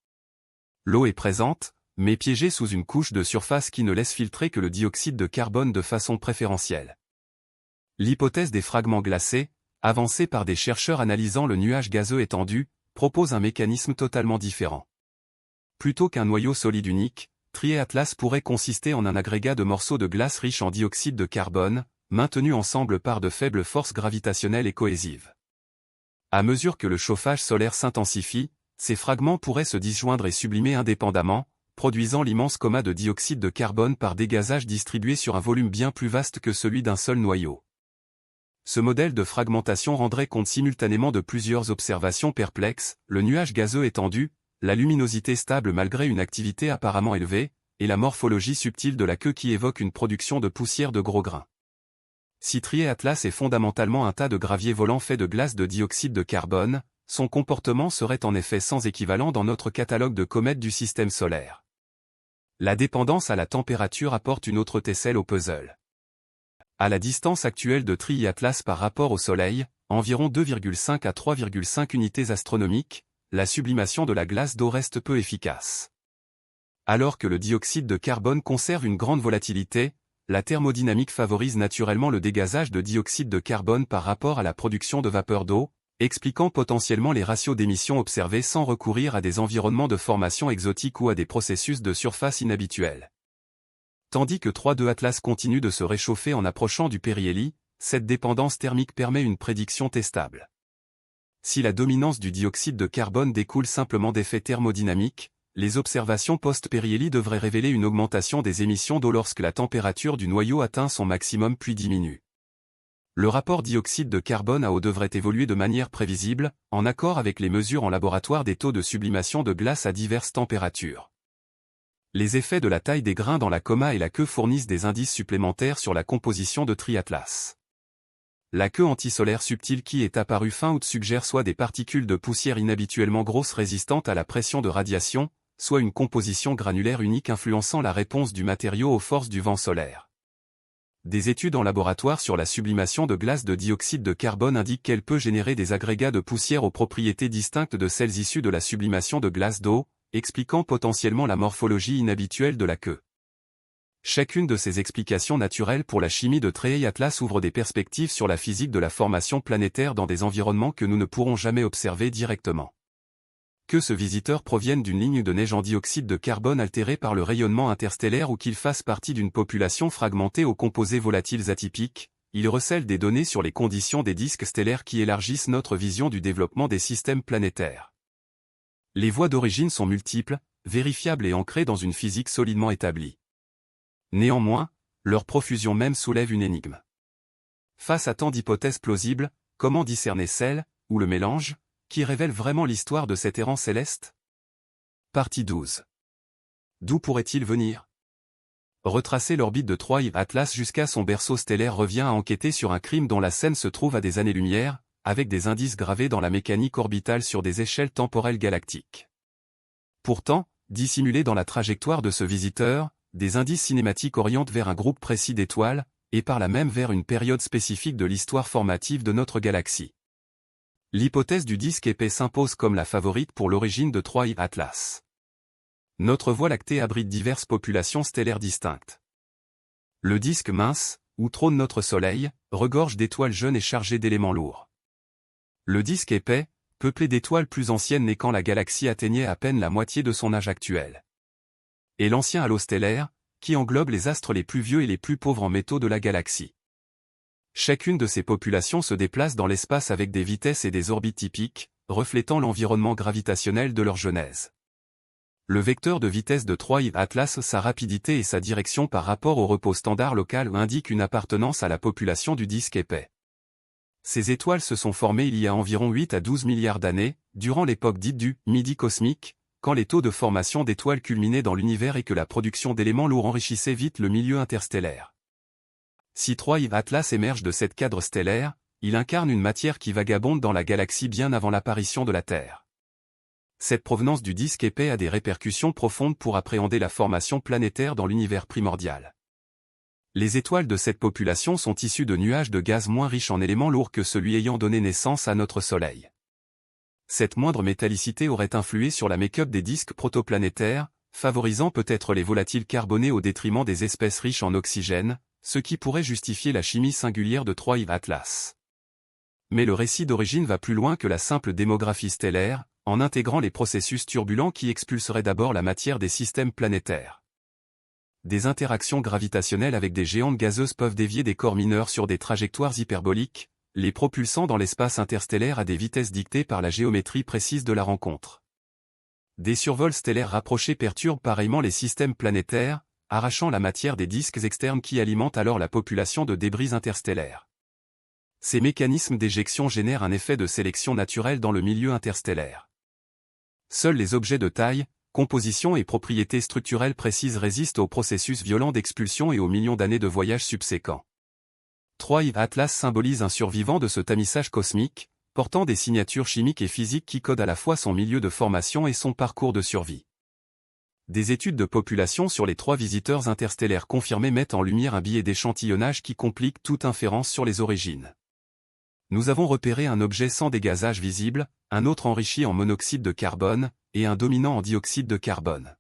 L'eau est présente, mais piégée sous une couche de surface qui ne laisse filtrer que le dioxyde de carbone de façon préférentielle. L'hypothèse des fragments glacés, avancée par des chercheurs analysant le nuage gazeux étendu, propose un mécanisme totalement différent. Plutôt qu'un noyau solide unique, Tri-Atlas pourrait consister en un agrégat de morceaux de glace riches en dioxyde de carbone, maintenus ensemble par de faibles forces gravitationnelles et cohésives. À mesure que le chauffage solaire s'intensifie, ces fragments pourraient se disjoindre et sublimer indépendamment, produisant l'immense coma de dioxyde de carbone par dégazage distribué sur un volume bien plus vaste que celui d'un seul noyau. Ce modèle de fragmentation rendrait compte simultanément de plusieurs observations perplexes, le nuage gazeux étendu, la luminosité stable malgré une activité apparemment élevée, et la morphologie subtile de la queue qui évoque une production de poussière de gros grains. Si Tri-Atlas est fondamentalement un tas de gravier volant fait de glace de dioxyde de carbone, son comportement serait en effet sans équivalent dans notre catalogue de comètes du système solaire. La dépendance à la température apporte une autre tesselle au puzzle. À la distance actuelle de Tri-Atlas par rapport au Soleil, environ 2,5 à 3,5 unités astronomiques, la sublimation de la glace d'eau reste peu efficace. Alors que le dioxyde de carbone conserve une grande volatilité, la thermodynamique favorise naturellement le dégazage de dioxyde de carbone par rapport à la production de vapeur d'eau, expliquant potentiellement les ratios d'émissions observés sans recourir à des environnements de formation exotiques ou à des processus de surface inhabituels. Tandis que 3,2 Atlas continue de se réchauffer en approchant du périhélie, cette dépendance thermique permet une prédiction testable. Si la dominance du dioxyde de carbone découle simplement d'effets thermodynamiques, les observations post-périhélie devraient révéler une augmentation des émissions d'eau lorsque la température du noyau atteint son maximum puis diminue. Le rapport dioxyde de carbone à eau devrait évoluer de manière prévisible, en accord avec les mesures en laboratoire des taux de sublimation de glace à diverses températures. Les effets de la taille des grains dans la coma et la queue fournissent des indices supplémentaires sur la composition de Triatlas. La queue antisolaire subtile qui est apparue fin août suggère soit des particules de poussière inhabituellement grosses résistantes à la pression de radiation, soit une composition granulaire unique influençant la réponse du matériau aux forces du vent solaire. Des études en laboratoire sur la sublimation de glace de dioxyde de carbone indiquent qu'elle peut générer des agrégats de poussière aux propriétés distinctes de celles issues de la sublimation de glace d'eau, expliquant potentiellement la morphologie inhabituelle de la queue. Chacune de ces explications naturelles pour la chimie de Triatlas ouvre des perspectives sur la physique de la formation planétaire dans des environnements que nous ne pourrons jamais observer directement. Que ce visiteur provienne d'une ligne de neige en dioxyde de carbone altérée par le rayonnement interstellaire ou qu'il fasse partie d'une population fragmentée aux composés volatiles atypiques, il recèle des données sur les conditions des disques stellaires qui élargissent notre vision du développement des systèmes planétaires. Les voies d'origine sont multiples, vérifiables et ancrées dans une physique solidement établie. Néanmoins, leur profusion même soulève une énigme. Face à tant d'hypothèses plausibles, comment discerner celle, ou le mélange, qui révèle vraiment l'histoire de cet errant céleste? Partie 12. D'où pourrait-il venir? Retracer l'orbite de Triatlas jusqu'à son berceau stellaire revient à enquêter sur un crime dont la scène se trouve à des années-lumière, avec des indices gravés dans la mécanique orbitale sur des échelles temporelles galactiques. Pourtant, dissimulés dans la trajectoire de ce visiteur, des indices cinématiques orientent vers un groupe précis d'étoiles, et par là même vers une période spécifique de l'histoire formative de notre galaxie. L'hypothèse du disque épais s'impose comme la favorite pour l'origine de Triatlas. Notre Voie lactée abrite diverses populations stellaires distinctes. Le disque mince, où trône notre Soleil, regorge d'étoiles jeunes et chargées d'éléments lourds. Le disque épais, peuplé d'étoiles plus anciennes nées quand la galaxie atteignait à peine la moitié de son âge actuel. Et l'ancien halo stellaire, qui englobe les astres les plus vieux et les plus pauvres en métaux de la galaxie. Chacune de ces populations se déplace dans l'espace avec des vitesses et des orbites typiques, reflétant l'environnement gravitationnel de leur genèse. Le vecteur de vitesse de Triatlas, sa rapidité et sa direction par rapport au repos standard local indiquent une appartenance à la population du disque épais. Ces étoiles se sont formées il y a environ 8 à 12 milliards d'années, durant l'époque dite du Midi cosmique, quand les taux de formation d'étoiles culminaient dans l'univers et que la production d'éléments lourds enrichissait vite le milieu interstellaire. Si Triatlas émerge de cette cadre stellaire, il incarne une matière qui vagabonde dans la galaxie bien avant l'apparition de la Terre. Cette provenance du disque épais a des répercussions profondes pour appréhender la formation planétaire dans l'univers primordial. Les étoiles de cette population sont issues de nuages de gaz moins riches en éléments lourds que celui ayant donné naissance à notre Soleil. Cette moindre métallicité aurait influé sur la make-up des disques protoplanétaires, favorisant peut-être les volatiles carbonés au détriment des espèces riches en oxygène, ce qui pourrait justifier la chimie singulière de Triatlas. Mais le récit d'origine va plus loin que la simple démographie stellaire, en intégrant les processus turbulents qui expulseraient d'abord la matière des systèmes planétaires. Des interactions gravitationnelles avec des géantes gazeuses peuvent dévier des corps mineurs sur des trajectoires hyperboliques, les propulsant dans l'espace interstellaire à des vitesses dictées par la géométrie précise de la rencontre. Des survols stellaires rapprochés perturbent pareillement les systèmes planétaires, arrachant la matière des disques externes qui alimentent alors la population de débris interstellaires. Ces mécanismes d'éjection génèrent un effet de sélection naturelle dans le milieu interstellaire. Seuls les objets de taille, composition et propriétés structurelles précises résistent aux processus violents d'expulsion et aux millions d'années de voyages subséquents. Triatlas symbolise un survivant de ce tamissage cosmique, portant des signatures chimiques et physiques qui codent à la fois son milieu de formation et son parcours de survie. Des études de population sur les 3 visiteurs interstellaires confirmés mettent en lumière un biais d'échantillonnage qui complique toute inférence sur les origines. Nous avons repéré un objet sans dégazage visible, un autre enrichi en monoxyde de carbone, et un dominant en dioxyde de carbone.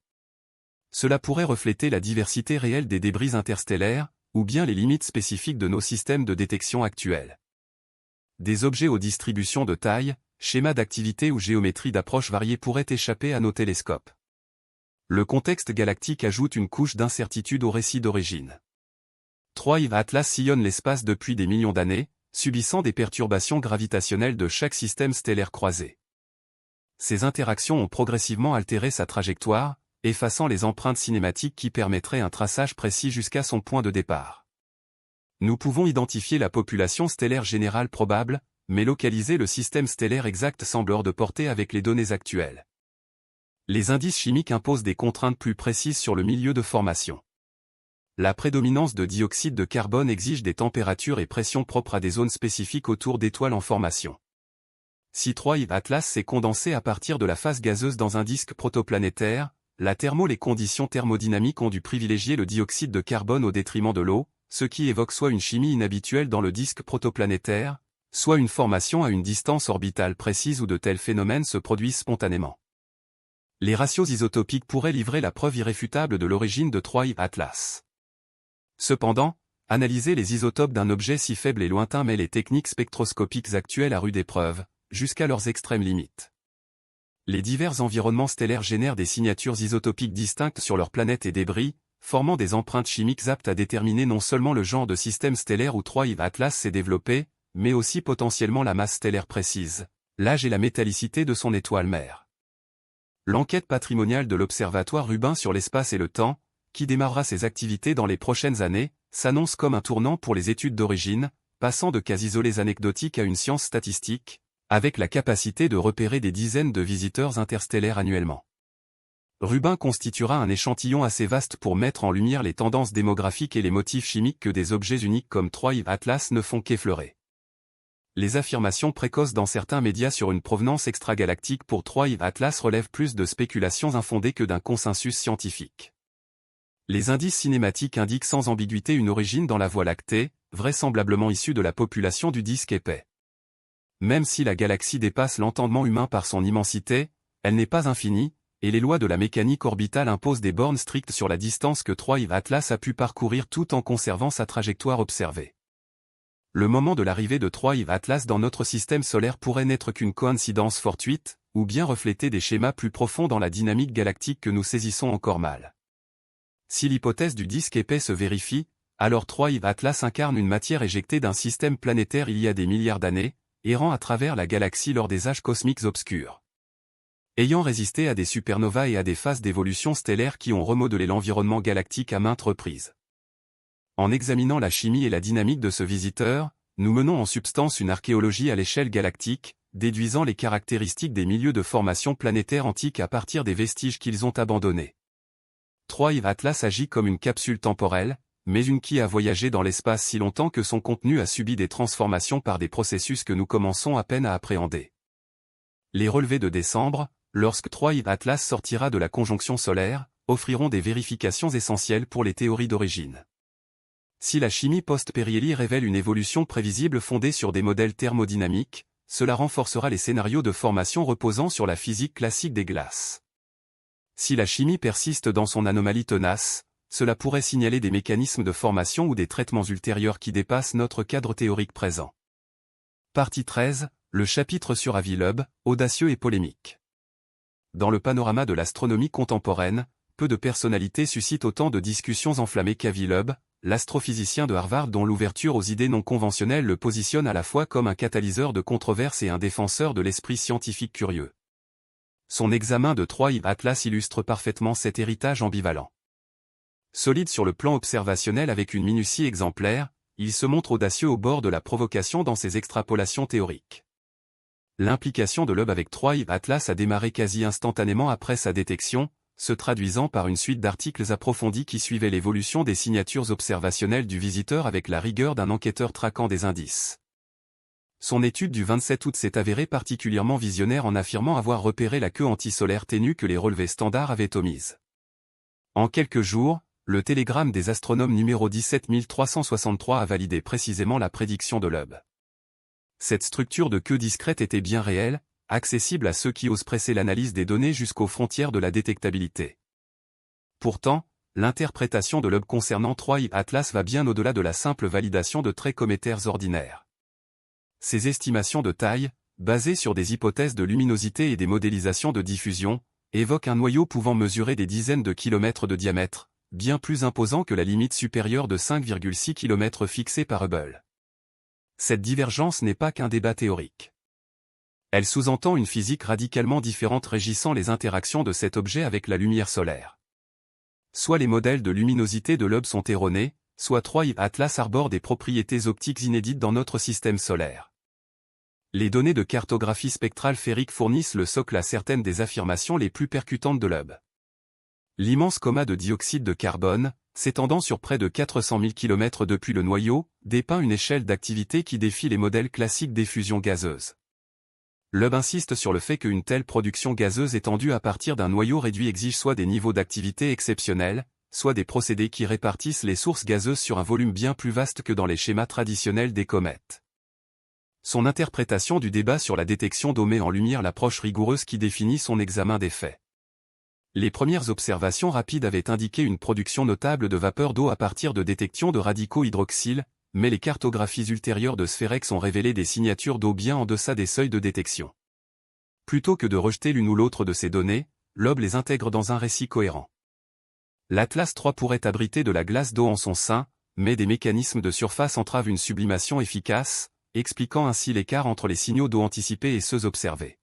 Cela pourrait refléter la diversité réelle des débris interstellaires, ou bien les limites spécifiques de nos systèmes de détection actuels. Des objets aux distributions de taille, schémas d'activité ou géométrie d'approche variées pourraient échapper à nos télescopes. Le contexte galactique ajoute une couche d'incertitude au récit d'origine. Triatlas sillonne l'espace depuis des millions d'années, subissant des perturbations gravitationnelles de chaque système stellaire croisé. Ces interactions ont progressivement altéré sa trajectoire, effaçant les empreintes cinématiques qui permettraient un traçage précis jusqu'à son point de départ. Nous pouvons identifier la population stellaire générale probable, mais localiser le système stellaire exact semble hors de portée avec les données actuelles. Les indices chimiques imposent des contraintes plus précises sur le milieu de formation. La prédominance de dioxyde de carbone exige des températures et pressions propres à des zones spécifiques autour d'étoiles en formation. Si 3I Atlas s'est condensé à partir de la phase gazeuse dans un disque protoplanétaire, les conditions thermodynamiques ont dû privilégier le dioxyde de carbone au détriment de l'eau, ce qui évoque soit une chimie inhabituelle dans le disque protoplanétaire, soit une formation à une distance orbitale précise où de tels phénomènes se produisent spontanément. Les ratios isotopiques pourraient livrer la preuve irréfutable de l'origine de 3I Atlas. Cependant, analyser les isotopes d'un objet si faible et lointain met les techniques spectroscopiques actuelles à rude épreuve, jusqu'à leurs extrêmes limites. Les divers environnements stellaires génèrent des signatures isotopiques distinctes sur leurs planètes et débris, formant des empreintes chimiques aptes à déterminer non seulement le genre de système stellaire où 3I Atlas s'est développé, mais aussi potentiellement la masse stellaire précise, l'âge et la métallicité de son étoile mère. L'enquête patrimoniale de l'Observatoire Rubin sur l'espace et le temps, qui démarrera ses activités dans les prochaines années, s'annonce comme un tournant pour les études d'origine, passant de cas isolés anecdotiques à une science statistique, avec la capacité de repérer des dizaines de visiteurs interstellaires annuellement. Rubin constituera un échantillon assez vaste pour mettre en lumière les tendances démographiques et les motifs chimiques que des objets uniques comme 3I Atlas ne font qu'effleurer. Les affirmations précoces dans certains médias sur une provenance extragalactique pour 3I Atlas relèvent plus de spéculations infondées que d'un consensus scientifique. Les indices cinématiques indiquent sans ambiguïté une origine dans la Voie lactée, vraisemblablement issue de la population du disque épais. Même si la galaxie dépasse l'entendement humain par son immensité, elle n'est pas infinie, et les lois de la mécanique orbitale imposent des bornes strictes sur la distance que 3I Atlas a pu parcourir tout en conservant sa trajectoire observée. Le moment de l'arrivée de 3I Atlas dans notre système solaire pourrait n'être qu'une coïncidence fortuite, ou bien refléter des schémas plus profonds dans la dynamique galactique que nous saisissons encore mal. Si l'hypothèse du disque épais se vérifie, alors 3I Atlas incarne une matière éjectée d'un système planétaire il y a des milliards d'années, errant à travers la galaxie lors des âges cosmiques obscurs. Ayant résisté à des supernovas et à des phases d'évolution stellaire qui ont remodelé l'environnement galactique à maintes reprises. En examinant la chimie et la dynamique de ce visiteur, nous menons en substance une archéologie à l'échelle galactique, déduisant les caractéristiques des milieux de formation planétaire antiques à partir des vestiges qu'ils ont abandonnés. 3I Atlas agit comme une capsule temporelle, mais une qui a voyagé dans l'espace si longtemps que son contenu a subi des transformations par des processus que nous commençons à peine à appréhender. Les relevés de décembre, lorsque 3I Atlas sortira de la conjonction solaire, offriront des vérifications essentielles pour les théories d'origine. Si la chimie post-Perrielli révèle une évolution prévisible fondée sur des modèles thermodynamiques, cela renforcera les scénarios de formation reposant sur la physique classique des glaces. Si la chimie persiste dans son anomalie tenace, cela pourrait signaler des mécanismes de formation ou des traitements ultérieurs qui dépassent notre cadre théorique présent. Partie 13, le chapitre sur Avi Loeb, audacieux et polémique. Dans le panorama de l'astronomie contemporaine, peu de personnalités suscitent autant de discussions enflammées qu'Avi Loeb, l'astrophysicien de Harvard dont l'ouverture aux idées non conventionnelles le positionne à la fois comme un catalyseur de controverses et un défenseur de l'esprit scientifique curieux. Son examen de 3I Atlas illustre parfaitement cet héritage ambivalent. Solide sur le plan observationnel avec une minutie exemplaire, il se montre audacieux au bord de la provocation dans ses extrapolations théoriques. L'implication de Loeb avec 3I Atlas a démarré quasi instantanément après sa détection, se traduisant par une suite d'articles approfondis qui suivaient l'évolution des signatures observationnelles du visiteur avec la rigueur d'un enquêteur traquant des indices. Son étude du 27 août s'est avérée particulièrement visionnaire en affirmant avoir repéré la queue antisolaire ténue que les relevés standards avaient omise. En quelques jours, le télégramme des astronomes numéro 17363 a validé précisément la prédiction de Loeb. Cette structure de queue discrète était bien réelle, accessible à ceux qui osent presser l'analyse des données jusqu'aux frontières de la détectabilité. Pourtant, l'interprétation de Loeb concernant 3I Atlas va bien au-delà de la simple validation de traits cométaires ordinaires. Ces estimations de taille, basées sur des hypothèses de luminosité et des modélisations de diffusion, évoquent un noyau pouvant mesurer des dizaines de kilomètres de diamètre, bien plus imposant que la limite supérieure de 5,6 km fixée par Hubble. Cette divergence n'est pas qu'un débat théorique. Elle sous-entend une physique radicalement différente régissant les interactions de cet objet avec la lumière solaire. Soit les modèles de luminosité de Loeb sont erronés, soit 3I Atlas arbore des propriétés optiques inédites dans notre système solaire. Les données de cartographie spectrale férique fournissent le socle à certaines des affirmations les plus percutantes de l'Hubble. L'immense coma de dioxyde de carbone, s'étendant sur près de 400 000 km depuis le noyau, dépeint une échelle d'activité qui défie les modèles classiques d'effusion gazeuse. L'Hubble insiste sur le fait qu'une telle production gazeuse étendue à partir d'un noyau réduit exige soit des niveaux d'activité exceptionnels, soit des procédés qui répartissent les sources gazeuses sur un volume bien plus vaste que dans les schémas traditionnels des comètes. Son interprétation du débat sur la détection d'eau met en lumière l'approche rigoureuse qui définit son examen des faits. Les premières observations rapides avaient indiqué une production notable de vapeur d'eau à partir de détections de radicaux hydroxyles, mais les cartographies ultérieures de Spherex ont révélé des signatures d'eau bien en deçà des seuils de détection. Plutôt que de rejeter l'une ou l'autre de ces données, l'Hubble les intègre dans un récit cohérent. L'Atlas III pourrait abriter de la glace d'eau en son sein, mais des mécanismes de surface entravent une sublimation efficace, expliquant ainsi l'écart entre les signaux d'eau anticipés et ceux observés.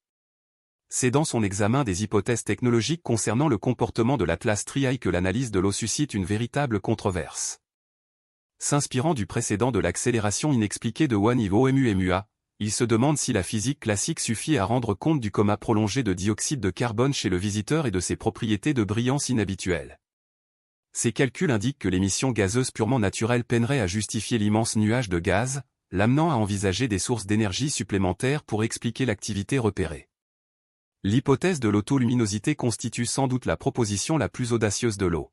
C'est dans son examen des hypothèses technologiques concernant le comportement de l'Atlas III que l'analyse de l'eau suscite une véritable controverse. S'inspirant du précédent de l'accélération inexpliquée de Oumuamua, il se demande si la physique classique suffit à rendre compte du coma prolongé de dioxyde de carbone chez le visiteur et de ses propriétés de brillance inhabituelles. Ces calculs indiquent que l'émission gazeuse purement naturelle peinerait à justifier l'immense nuage de gaz, l'amenant à envisager des sources d'énergie supplémentaires pour expliquer l'activité repérée. L'hypothèse de l'autoluminosité constitue sans doute la proposition la plus audacieuse de l'eau.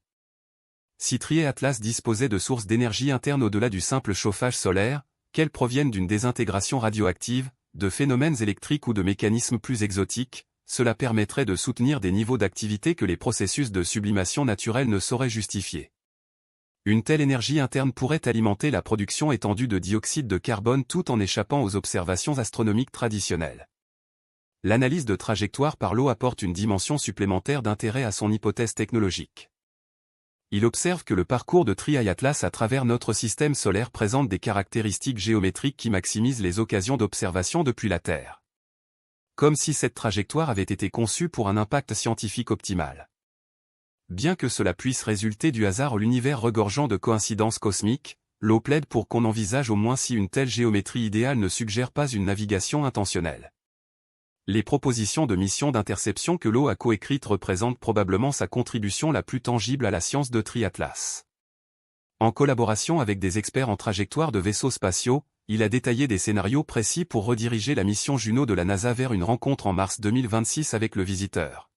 Si Tri-Atlas disposait de sources d'énergie internes au-delà du simple chauffage solaire, qu'elles proviennent d'une désintégration radioactive, de phénomènes électriques ou de mécanismes plus exotiques, cela permettrait de soutenir des niveaux d'activité que les processus de sublimation naturelle ne sauraient justifier. Une telle énergie interne pourrait alimenter la production étendue de dioxyde de carbone tout en échappant aux observations astronomiques traditionnelles. L'analyse de trajectoire par l'eau apporte une dimension supplémentaire d'intérêt à son hypothèse technologique. Il observe que le parcours de Tri-Atlas à travers notre système solaire présente des caractéristiques géométriques qui maximisent les occasions d'observation depuis la Terre. Comme si cette trajectoire avait été conçue pour un impact scientifique optimal. Bien que cela puisse résulter du hasard ou l'univers regorgeant de coïncidences cosmiques, l'eau plaide pour qu'on envisage au moins si une telle géométrie idéale ne suggère pas une navigation intentionnelle. Les propositions de mission d'interception que l'eau a coécrites représentent probablement sa contribution la plus tangible à la science de Tri-Atlas. En collaboration avec des experts en trajectoire de vaisseaux spatiaux, il a détaillé des scénarios précis pour rediriger la mission Juno de la NASA vers une rencontre en mars 2026 avec le visiteur.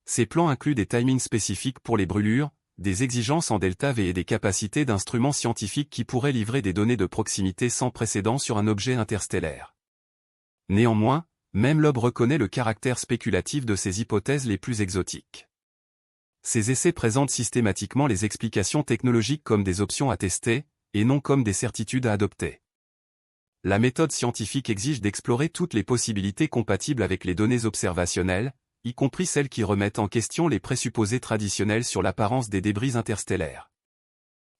Ces plans incluent des timings spécifiques pour les brûlures, des exigences en delta V et des capacités d'instruments scientifiques qui pourraient livrer des données de proximité sans précédent sur un objet interstellaire. Néanmoins, même l'Hubble reconnaît le caractère spéculatif de ces hypothèses les plus exotiques. Ces essais présentent systématiquement les explications technologiques comme des options à tester, et non comme des certitudes à adopter. La méthode scientifique exige d'explorer toutes les possibilités compatibles avec les données observationnelles, y compris celles qui remettent en question les présupposés traditionnels sur l'apparence des débris interstellaires.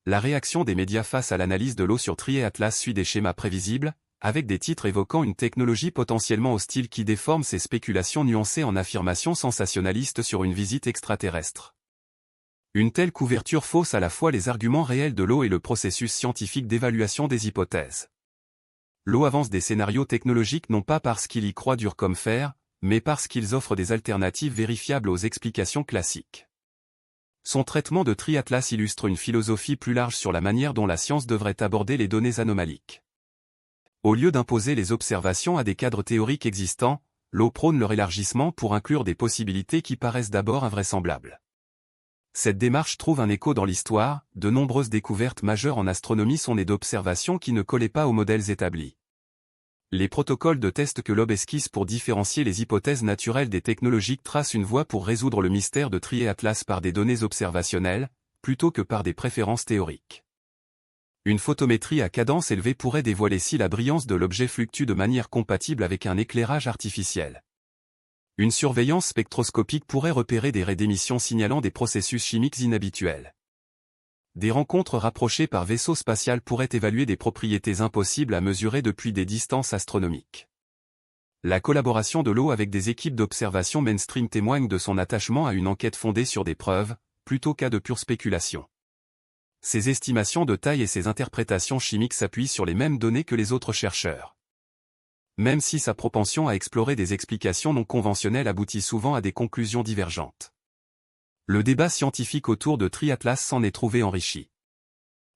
La réaction des médias face à l'analyse de l'eau sur Tri-Atlas suit des schémas prévisibles, avec des titres évoquant une technologie potentiellement hostile qui déforme ces spéculations nuancées en affirmations sensationnalistes sur une visite extraterrestre. Une telle couverture fausse à la fois les arguments réels de l'eau et le processus scientifique d'évaluation des hypothèses. L'eau avance des scénarios technologiques non pas parce qu'il y croit dur comme fer, mais parce qu'ils offrent des alternatives vérifiables aux explications classiques. Son traitement de Tri-Atlas illustre une philosophie plus large sur la manière dont la science devrait aborder les données anomaliques. Au lieu d'imposer les observations à des cadres théoriques existants, l'eau prône leur élargissement pour inclure des possibilités qui paraissent d'abord invraisemblables. Cette démarche trouve un écho dans l'histoire, de nombreuses découvertes majeures en astronomie sont nées d'observations qui ne collaient pas aux modèles établis. Les protocoles de test que l'Hubble esquisse pour différencier les hypothèses naturelles des technologiques tracent une voie pour résoudre le mystère de Tri-Atlas par des données observationnelles, plutôt que par des préférences théoriques. Une photométrie à cadence élevée pourrait dévoiler si la brillance de l'objet fluctue de manière compatible avec un éclairage artificiel. Une surveillance spectroscopique pourrait repérer des raies d'émission signalant des processus chimiques inhabituels. Des rencontres rapprochées par vaisseau spatial pourraient évaluer des propriétés impossibles à mesurer depuis des distances astronomiques. La collaboration de l'eau avec des équipes d'observation mainstream témoigne de son attachement à une enquête fondée sur des preuves, plutôt qu'à de pures spéculations. Ses estimations de taille et ses interprétations chimiques s'appuient sur les mêmes données que les autres chercheurs. Même si sa propension à explorer des explications non conventionnelles aboutit souvent à des conclusions divergentes. Le débat scientifique autour de Triatlas s'en est trouvé enrichi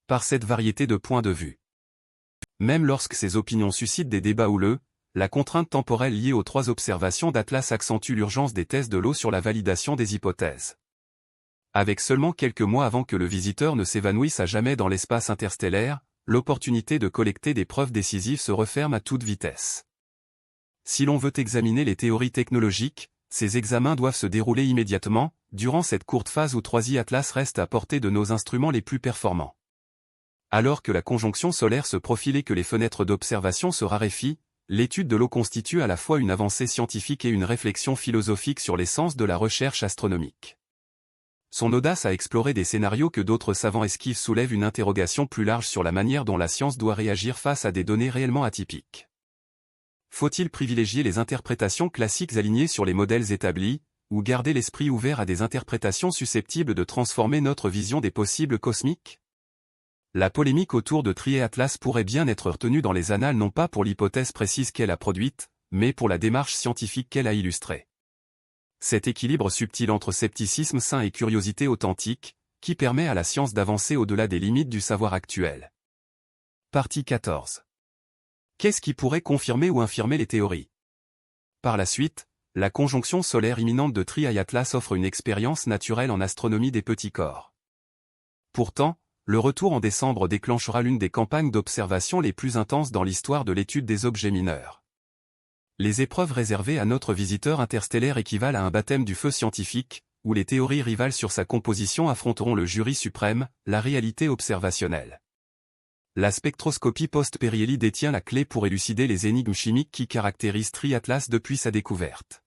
par cette variété de points de vue. Même lorsque ces opinions suscitent des débats houleux, la contrainte temporelle liée aux 3 observations d'Atlas accentue l'urgence des tests de l'eau sur la validation des hypothèses. Avec seulement quelques mois avant que le visiteur ne s'évanouisse à jamais dans l'espace interstellaire, l'opportunité de collecter des preuves décisives se referme à toute vitesse. Si l'on veut examiner les théories technologiques, ces examens doivent se dérouler immédiatement, durant cette courte phase où 3i Atlas reste à portée de nos instruments les plus performants. Alors que la conjonction solaire se profile et que les fenêtres d'observation se raréfient, l'étude de l'eau constitue à la fois une avancée scientifique et une réflexion philosophique sur l'essence de la recherche astronomique. Son audace à explorer des scénarios que d'autres savants esquivent soulève une interrogation plus large sur la manière dont la science doit réagir face à des données réellement atypiques. Faut-il privilégier les interprétations classiques alignées sur les modèles établis, ou garder l'esprit ouvert à des interprétations susceptibles de transformer notre vision des possibles cosmiques? La polémique autour de Tri-Atlas pourrait bien être retenue dans les annales non pas pour l'hypothèse précise qu'elle a produite, mais pour la démarche scientifique qu'elle a illustrée. Cet équilibre subtil entre scepticisme sain et curiosité authentique, qui permet à la science d'avancer au-delà des limites du savoir actuel. Partie 14. Qu'est-ce qui pourrait confirmer ou infirmer les théories? Par la suite, la conjonction solaire imminente de Tri-Atlas offre une expérience naturelle en astronomie des petits corps. Pourtant, le retour en décembre déclenchera l'une des campagnes d'observation les plus intenses dans l'histoire de l'étude des objets mineurs. Les épreuves réservées à notre visiteur interstellaire équivalent à un baptême du feu scientifique, où les théories rivales sur sa composition affronteront le jury suprême, la réalité observationnelle. La spectroscopie post-Perrielli détient la clé pour élucider les énigmes chimiques qui caractérisent Tri-Atlas depuis sa découverte.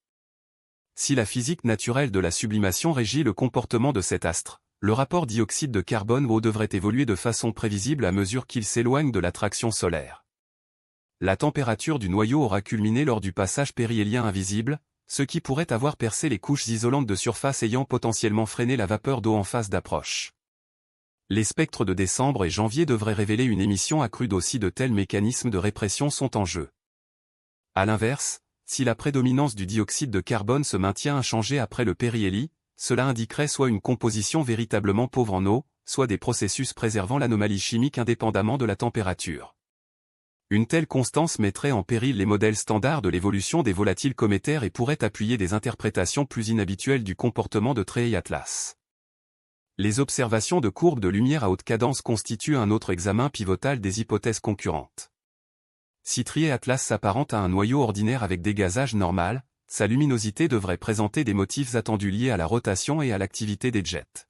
Si la physique naturelle de la sublimation régit le comportement de cet astre, le rapport dioxyde de carbone O devrait évoluer de façon prévisible à mesure qu'il s'éloigne de l'attraction solaire. La température du noyau aura culminé lors du passage périélien invisible, ce qui pourrait avoir percé les couches isolantes de surface ayant potentiellement freiné la vapeur d'eau en phase d'approche. Les spectres de décembre et janvier devraient révéler une émission accrue d'eau si de tels mécanismes de répression sont en jeu. A l'inverse, si la prédominance du dioxyde de carbone se maintient inchangée après le périhélie, cela indiquerait soit une composition véritablement pauvre en eau, soit des processus préservant l'anomalie chimique indépendamment de la température. Une telle constance mettrait en péril les modèles standards de l'évolution des volatiles cométaires et pourrait appuyer des interprétations plus inhabituelles du comportement de Tri-Atlas. Les observations de courbes de lumière à haute cadence constituent un autre examen pivotal des hypothèses concurrentes. Si Tri-Atlas s'apparente à un noyau ordinaire avec dégazage normal, sa luminosité devrait présenter des motifs attendus liés à la rotation et à l'activité des jets.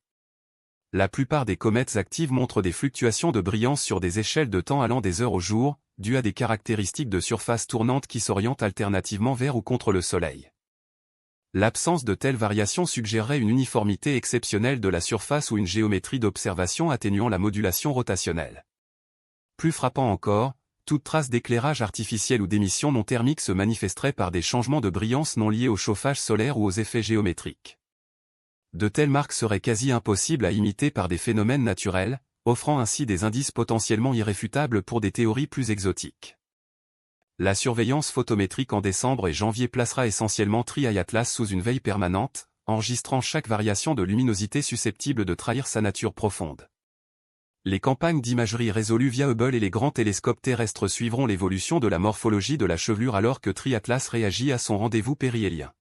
La plupart des comètes actives montrent des fluctuations de brillance sur des échelles de temps allant des heures au jour, dues à des caractéristiques de surface tournante qui s'orientent alternativement vers ou contre le Soleil. L'absence de telles variations suggérerait une uniformité exceptionnelle de la surface ou une géométrie d'observation atténuant la modulation rotationnelle. Plus frappant encore, toute trace d'éclairage artificiel ou d'émission non thermique se manifesterait par des changements de brillance non liés au chauffage solaire ou aux effets géométriques. De telles marques seraient quasi impossibles à imiter par des phénomènes naturels, offrant ainsi des indices potentiellement irréfutables pour des théories plus exotiques. La surveillance photométrique en décembre et janvier placera essentiellement Tri-Atlas sous une veille permanente, enregistrant chaque variation de luminosité susceptible de trahir sa nature profonde. Les campagnes d'imagerie résolue via Hubble et les grands télescopes terrestres suivront l'évolution de la morphologie de la chevelure alors que Tri-Atlas réagit à son rendez-vous périélien.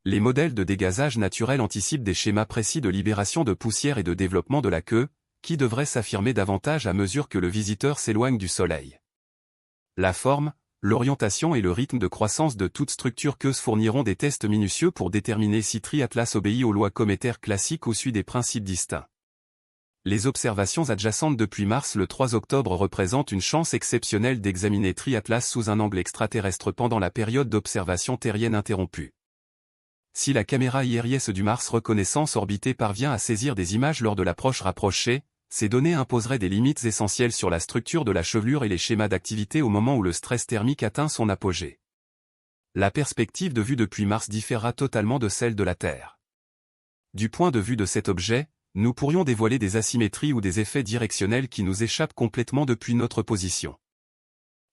Les modèles de dégazage naturel anticipent des schémas précis de libération de poussière et de développement de la queue, qui devraient s'affirmer davantage à mesure que le visiteur s'éloigne du Soleil. La forme, l'orientation et le rythme de croissance de toute structure queuse fourniront des tests minutieux pour déterminer si Tri-Atlas obéit aux lois cométaires classiques ou suit des principes distincts. Les observations adjacentes depuis mars le 3 octobre représentent une chance exceptionnelle d'examiner Tri-Atlas sous un angle extraterrestre pendant la période d'observation terrienne interrompue. Si la caméra IRIS du Mars Reconnaissance Orbité parvient à saisir des images lors de l'approche rapprochée, ces données imposeraient des limites essentielles sur la structure de la chevelure et les schémas d'activité au moment où le stress thermique atteint son apogée. La perspective de vue depuis Mars différera totalement de celle de la Terre. Du point de vue de cet objet, nous pourrions dévoiler des asymétries ou des effets directionnels qui nous échappent complètement depuis notre position.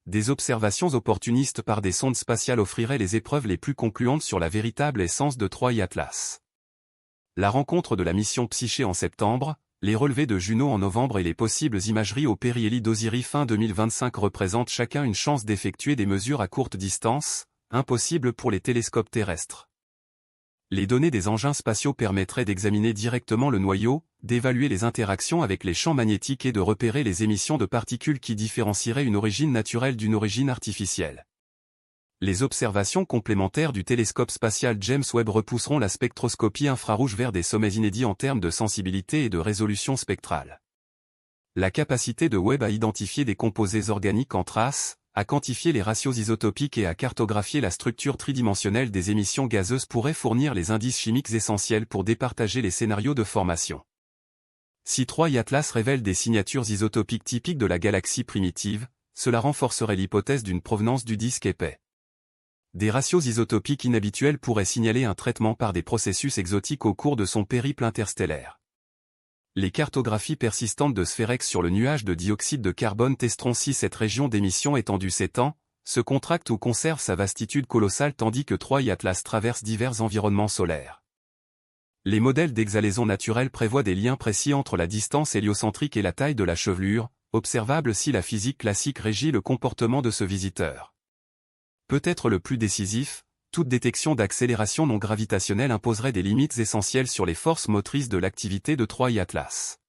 des observations opportunistes par des sondes spatiales offriraient les épreuves les plus concluantes sur la véritable essence de Troy et Atlas. La rencontre de la mission Psyché en septembre, les relevés de Juno en novembre et les possibles imageries au périhélie d'Osiris fin 2025 représentent chacun une chance d'effectuer des mesures à courte distance, impossibles pour les télescopes terrestres. Les données des engins spatiaux permettraient d'examiner directement le noyau, d'évaluer les interactions avec les champs magnétiques et de repérer les émissions de particules qui différencieraient une origine naturelle d'une origine artificielle. Les observations complémentaires du télescope spatial James Webb repousseront la spectroscopie infrarouge vers des sommets inédits en termes de sensibilité et de résolution spectrale. La capacité de Webb à identifier des composés organiques en traces, à quantifier les ratios isotopiques et à cartographier la structure tridimensionnelle des émissions gazeuses pourrait fournir les indices chimiques essentiels pour départager les scénarios de formation. Si Troy et Atlas révèlent des signatures isotopiques typiques de la galaxie primitive, cela renforcerait l'hypothèse d'une provenance du disque épais. Des ratios isotopiques inhabituels pourraient signaler un traitement par des processus exotiques au cours de son périple interstellaire. Les cartographies persistantes de Spherex sur le nuage de dioxyde de carbone testeront si cette région d'émission étendue s'étend, se contracte ou conserve sa vastitude colossale tandis que Troy et Atlas traversent divers environnements solaires. Les modèles d'exhalaison naturelle prévoient des liens précis entre la distance héliocentrique et la taille de la chevelure, observables si la physique classique régit le comportement de ce visiteur. Peut-être le plus décisif, toute détection d'accélération non gravitationnelle imposerait des limites essentielles sur les forces motrices de l'activité de Troy et Atlas.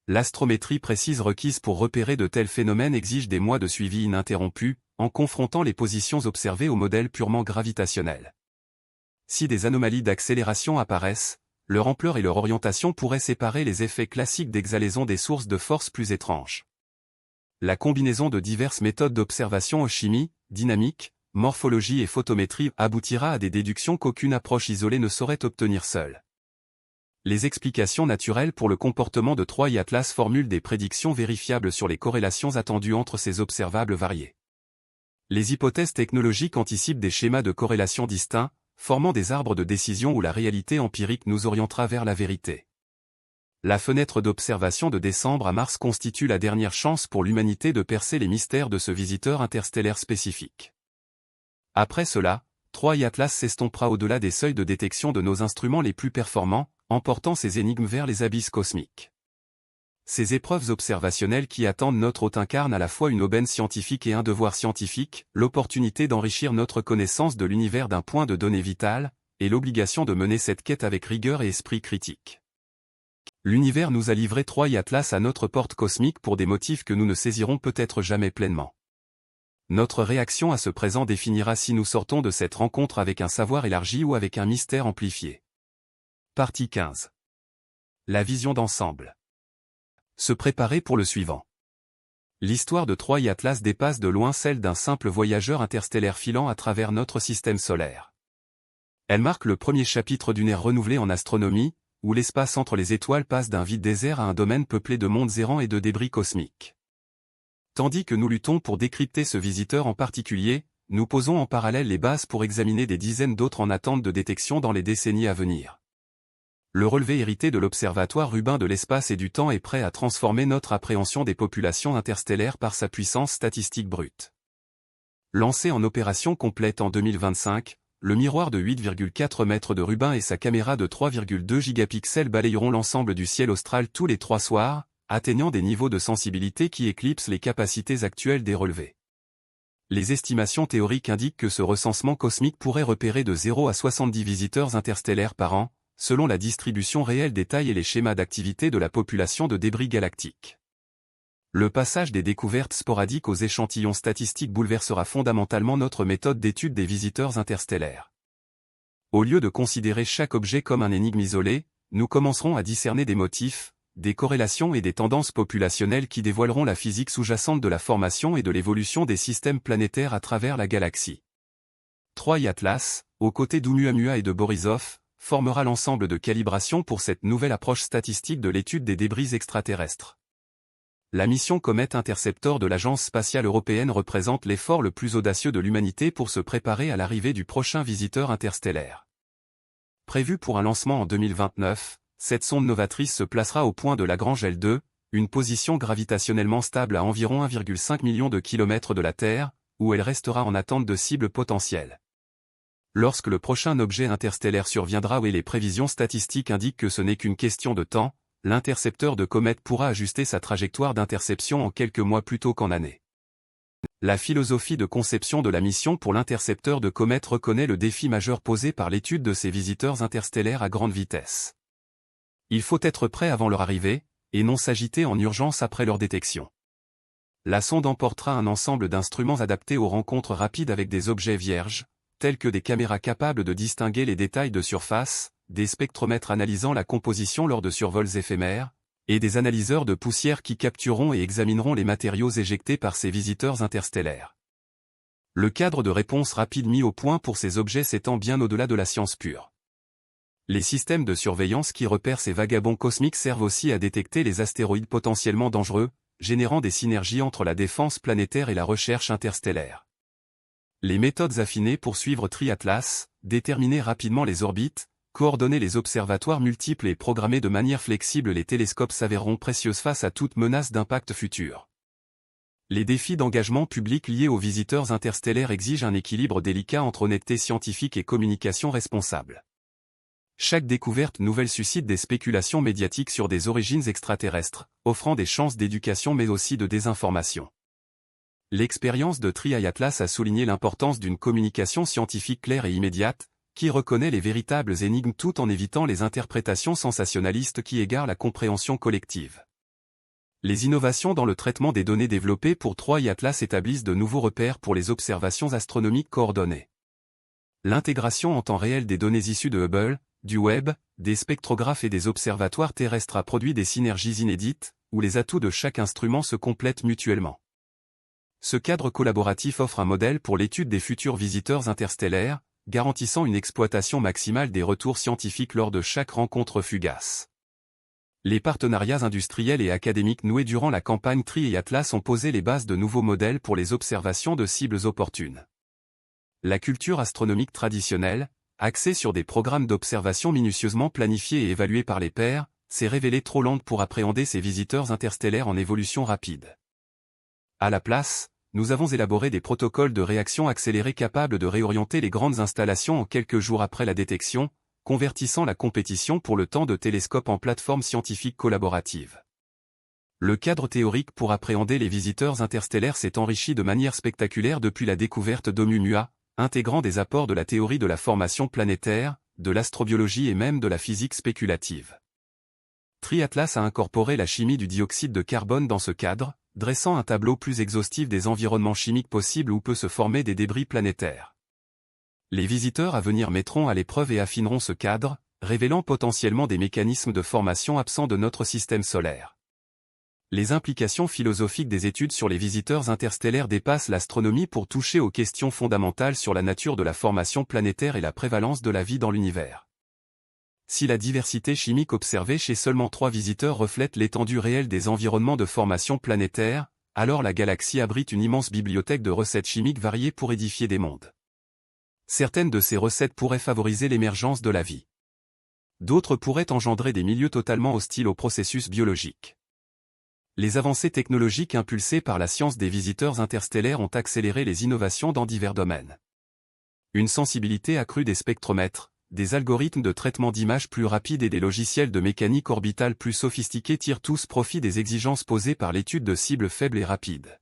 L'astrométrie précise requise pour repérer de tels phénomènes exige des mois de suivi ininterrompu, en confrontant les positions observées aux modèles purement gravitationnels. Si des anomalies d'accélération apparaissent, leur ampleur et leur orientation pourraient séparer les effets classiques d'exhalaison des sources de forces plus étranges. La combinaison de diverses méthodes d'observation en chimie, dynamique, morphologie et photométrie aboutira à des déductions qu'aucune approche isolée ne saurait obtenir seule. Les explications naturelles pour le comportement de Troy et Atlas formulent des prédictions vérifiables sur les corrélations attendues entre ces observables variés. Les hypothèses technologiques anticipent des schémas de corrélation distincts, formant des arbres de décision où la réalité empirique nous orientera vers la vérité. La fenêtre d'observation de décembre à mars constitue la dernière chance pour l'humanité de percer les mystères de ce visiteur interstellaire spécifique. Après cela, Troy et Atlas s'estompera au-delà des seuils de détection de nos instruments les plus performants, emportant ces énigmes vers les abysses cosmiques. Ces épreuves observationnelles qui attendent notre hôte incarnent à la fois une aubaine scientifique et un devoir scientifique, l'opportunité d'enrichir notre connaissance de l'univers d'un point de données vital, et l'obligation de mener cette quête avec rigueur et esprit critique. L'univers nous a livré Troy et Atlas à notre porte cosmique pour des motifs que nous ne saisirons peut-être jamais pleinement. Notre réaction à ce présent définira si nous sortons de cette rencontre avec un savoir élargi ou avec un mystère amplifié. Partie 15. La vision d'ensemble. Se préparer pour le suivant. L'histoire de Troy et Atlas dépasse de loin celle d'un simple voyageur interstellaire filant à travers notre système solaire. Elle marque le premier chapitre d'une ère renouvelée en astronomie, où l'espace entre les étoiles passe d'un vide désert à un domaine peuplé de mondes errants et de débris cosmiques. Tandis que nous luttons pour décrypter ce visiteur en particulier, nous posons en parallèle les bases pour examiner des dizaines d'autres en attente de détection dans les décennies à venir. Le relevé hérité de l'Observatoire Rubin de l'espace et du temps est prêt à transformer notre appréhension des populations interstellaires par sa puissance statistique brute. Lancé en opération complète en 2025, le miroir de 8,4 mètres de Rubin et sa caméra de 3,2 gigapixels balayeront l'ensemble du ciel austral tous les 3 soirs, atteignant des niveaux de sensibilité qui éclipsent les capacités actuelles des relevés. Les estimations théoriques indiquent que ce recensement cosmique pourrait repérer de 0 à 70 visiteurs interstellaires par an, selon la distribution réelle des tailles et les schémas d'activité de la population de débris galactiques. Le passage des découvertes sporadiques aux échantillons statistiques bouleversera fondamentalement notre méthode d'étude des visiteurs interstellaires. Au lieu de considérer chaque objet comme un énigme isolé, nous commencerons à discerner des motifs, des corrélations et des tendances populationnelles qui dévoileront la physique sous-jacente de la formation et de l'évolution des systèmes planétaires à travers la galaxie. Troy et Atlas, aux côtés d'Oumuamua et de Borisov, formera l'ensemble de calibration pour cette nouvelle approche statistique de l'étude des débris extraterrestres. La mission Comet Interceptor de l'Agence spatiale européenne représente l'effort le plus audacieux de l'humanité pour se préparer à l'arrivée du prochain visiteur interstellaire. Prévue pour un lancement en 2029, cette sonde novatrice se placera au point de Lagrange L2, une position gravitationnellement stable à environ 1,5 million de kilomètres de la Terre, où elle restera en attente de cibles potentielles. Lorsque le prochain objet interstellaire surviendra et les prévisions statistiques indiquent que ce n'est qu'une question de temps, l'intercepteur de comètes pourra ajuster sa trajectoire d'interception en quelques mois plutôt qu'en années. La philosophie de conception de la mission pour l'intercepteur de comètes reconnaît le défi majeur posé par l'étude de ces visiteurs interstellaires à grande vitesse. Il faut être prêt avant leur arrivée, et non s'agiter en urgence après leur détection. La sonde emportera un ensemble d'instruments adaptés aux rencontres rapides avec des objets vierges, tels que des caméras capables de distinguer les détails de surface, des spectromètres analysant la composition lors de survols éphémères, et des analyseurs de poussière qui captureront et examineront les matériaux éjectés par ces visiteurs interstellaires. Le cadre de réponse rapide mis au point pour ces objets s'étend bien au-delà de la science pure. Les systèmes de surveillance qui repèrent ces vagabonds cosmiques servent aussi à détecter les astéroïdes potentiellement dangereux, générant des synergies entre la défense planétaire et la recherche interstellaire. Les méthodes affinées pour suivre TriAtlas, déterminer rapidement les orbites, coordonner les observatoires multiples et programmer de manière flexible les télescopes s'avéreront précieuses face à toute menace d'impact futur. Les défis d'engagement public liés aux visiteurs interstellaires exigent un équilibre délicat entre honnêteté scientifique et communication responsable. Chaque découverte nouvelle suscite des spéculations médiatiques sur des origines extraterrestres, offrant des chances d'éducation mais aussi de désinformation. L'expérience de TriAtlas a souligné l'importance d'une communication scientifique claire et immédiate, qui reconnaît les véritables énigmes tout en évitant les interprétations sensationnalistes qui égarent la compréhension collective. Les innovations dans le traitement des données développées pour TriAtlas établissent de nouveaux repères pour les observations astronomiques coordonnées. L'intégration en temps réel des données issues de Hubble, du Webb, des spectrographes et des observatoires terrestres a produit des synergies inédites, où les atouts de chaque instrument se complètent mutuellement. Ce cadre collaboratif offre un modèle pour l'étude des futurs visiteurs interstellaires, garantissant une exploitation maximale des retours scientifiques lors de chaque rencontre fugace. Les partenariats industriels et académiques noués durant la campagne TriAtlas ont posé les bases de nouveaux modèles pour les observations de cibles opportunes. La culture astronomique traditionnelle, axée sur des programmes d'observation minutieusement planifiés et évalués par les pairs, s'est révélée trop lente pour appréhender ces visiteurs interstellaires en évolution rapide. À la place, nous avons élaboré des protocoles de réaction accélérés capables de réorienter les grandes installations en quelques jours après la détection, convertissant la compétition pour le temps de télescope en plateforme scientifique collaborative. Le cadre théorique pour appréhender les visiteurs interstellaires s'est enrichi de manière spectaculaire depuis la découverte d'Oumuamua, intégrant des apports de la théorie de la formation planétaire, de l'astrobiologie et même de la physique spéculative. TriAtlas a incorporé la chimie du dioxyde de carbone dans ce cadre, dressant un tableau plus exhaustif des environnements chimiques possibles où peut se former des débris planétaires. Les visiteurs à venir mettront à l'épreuve et affineront ce cadre, révélant potentiellement des mécanismes de formation absents de notre système solaire. Les implications philosophiques des études sur les visiteurs interstellaires dépassent l'astronomie pour toucher aux questions fondamentales sur la nature de la formation planétaire et la prévalence de la vie dans l'univers. Si la diversité chimique observée chez seulement 3 visiteurs reflète l'étendue réelle des environnements de formation planétaire, alors la galaxie abrite une immense bibliothèque de recettes chimiques variées pour édifier des mondes. Certaines de ces recettes pourraient favoriser l'émergence de la vie. D'autres pourraient engendrer des milieux totalement hostiles au processus biologique. Les avancées technologiques impulsées par la science des visiteurs interstellaires ont accéléré les innovations dans divers domaines. Une sensibilité accrue des spectromètres, des algorithmes de traitement d'images plus rapides et des logiciels de mécanique orbitale plus sophistiqués tirent tous profit des exigences posées par l'étude de cibles faibles et rapides.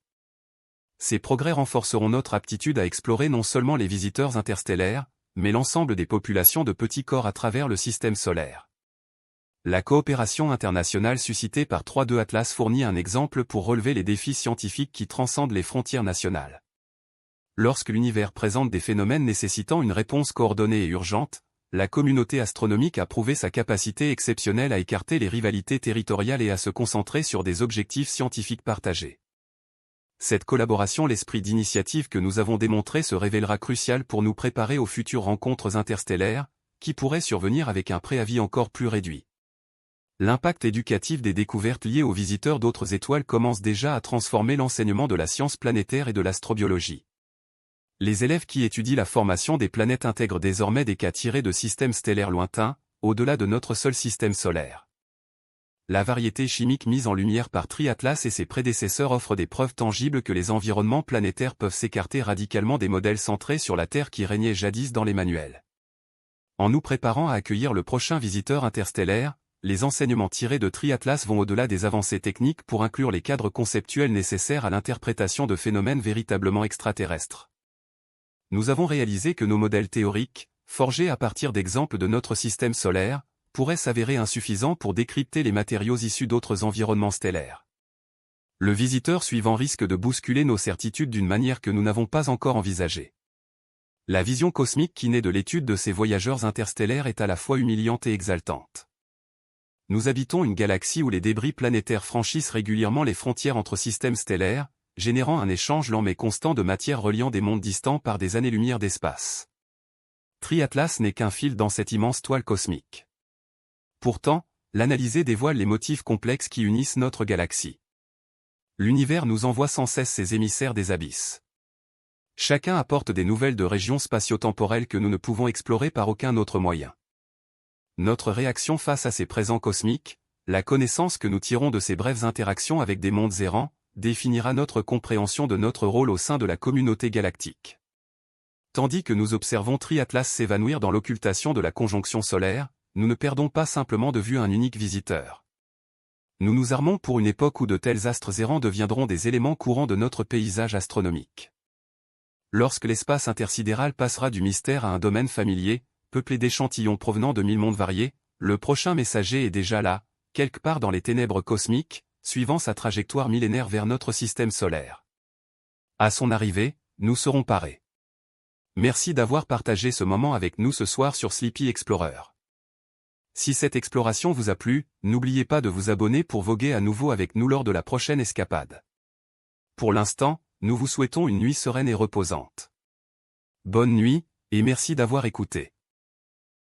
Ces progrès renforceront notre aptitude à explorer non seulement les visiteurs interstellaires, mais l'ensemble des populations de petits corps à travers le système solaire. La coopération internationale suscitée par TriAtlas fournit un exemple pour relever les défis scientifiques qui transcendent les frontières nationales. Lorsque l'univers présente des phénomènes nécessitant une réponse coordonnée et urgente, la communauté astronomique a prouvé sa capacité exceptionnelle à écarter les rivalités territoriales et à se concentrer sur des objectifs scientifiques partagés. Cette collaboration, l'esprit d'initiative que nous avons démontré se révélera crucial pour nous préparer aux futures rencontres interstellaires, qui pourraient survenir avec un préavis encore plus réduit. L'impact éducatif des découvertes liées aux visiteurs d'autres étoiles commence déjà à transformer l'enseignement de la science planétaire et de l'astrobiologie. Les élèves qui étudient la formation des planètes intègrent désormais des cas tirés de systèmes stellaires lointains, au-delà de notre seul système solaire. la variété chimique mise en lumière par Triatlas et ses prédécesseurs offre des preuves tangibles que les environnements planétaires peuvent s'écarter radicalement des modèles centrés sur la Terre qui régnaient jadis dans les manuels. En nous préparant à accueillir le prochain visiteur interstellaire, les enseignements tirés de Triatlas vont au-delà des avancées techniques pour inclure les cadres conceptuels nécessaires à l'interprétation de phénomènes véritablement extraterrestres. Nous avons réalisé que nos modèles théoriques, forgés à partir d'exemples de notre système solaire, pourraient s'avérer insuffisants pour décrypter les matériaux issus d'autres environnements stellaires. Le visiteur suivant risque de bousculer nos certitudes d'une manière que nous n'avons pas encore envisagée. La vision cosmique qui naît de l'étude de ces voyageurs interstellaires est à la fois humiliante et exaltante. Nous habitons une galaxie où les débris planétaires franchissent régulièrement les frontières entre systèmes stellaires, générant un échange lent mais constant de matière reliant des mondes distants par des années-lumière d'espace. Triatlas n'est qu'un fil dans cette immense toile cosmique. Pourtant, l'analyse dévoile les motifs complexes qui unissent notre galaxie. L'univers nous envoie sans cesse ses émissaires des abysses. Chacun apporte des nouvelles de régions spatio-temporelles que nous ne pouvons explorer par aucun autre moyen. Notre réaction face à ces présents cosmiques, la connaissance que nous tirons de ces brèves interactions avec des mondes errants, définira notre compréhension de notre rôle au sein de la communauté galactique. Tandis que nous observons Triatlas s'évanouir dans l'occultation de la conjonction solaire, nous ne perdons pas simplement de vue un unique visiteur. Nous nous armons pour une époque où de tels astres errants deviendront des éléments courants de notre paysage astronomique. Lorsque l'espace intersidéral passera du mystère à un domaine familier, peuplé d'échantillons provenant de 1000 mondes variés, le prochain messager est déjà là, quelque part dans les ténèbres cosmiques, suivant sa trajectoire millénaire vers notre système solaire. À son arrivée, nous serons parés. Merci d'avoir partagé ce moment avec nous ce soir sur Sleepy Explorer. Si cette exploration vous a plu, n'oubliez pas de vous abonner pour voguer à nouveau avec nous lors de la prochaine escapade. Pour l'instant, nous vous souhaitons une nuit sereine et reposante. Bonne nuit, et merci d'avoir écouté.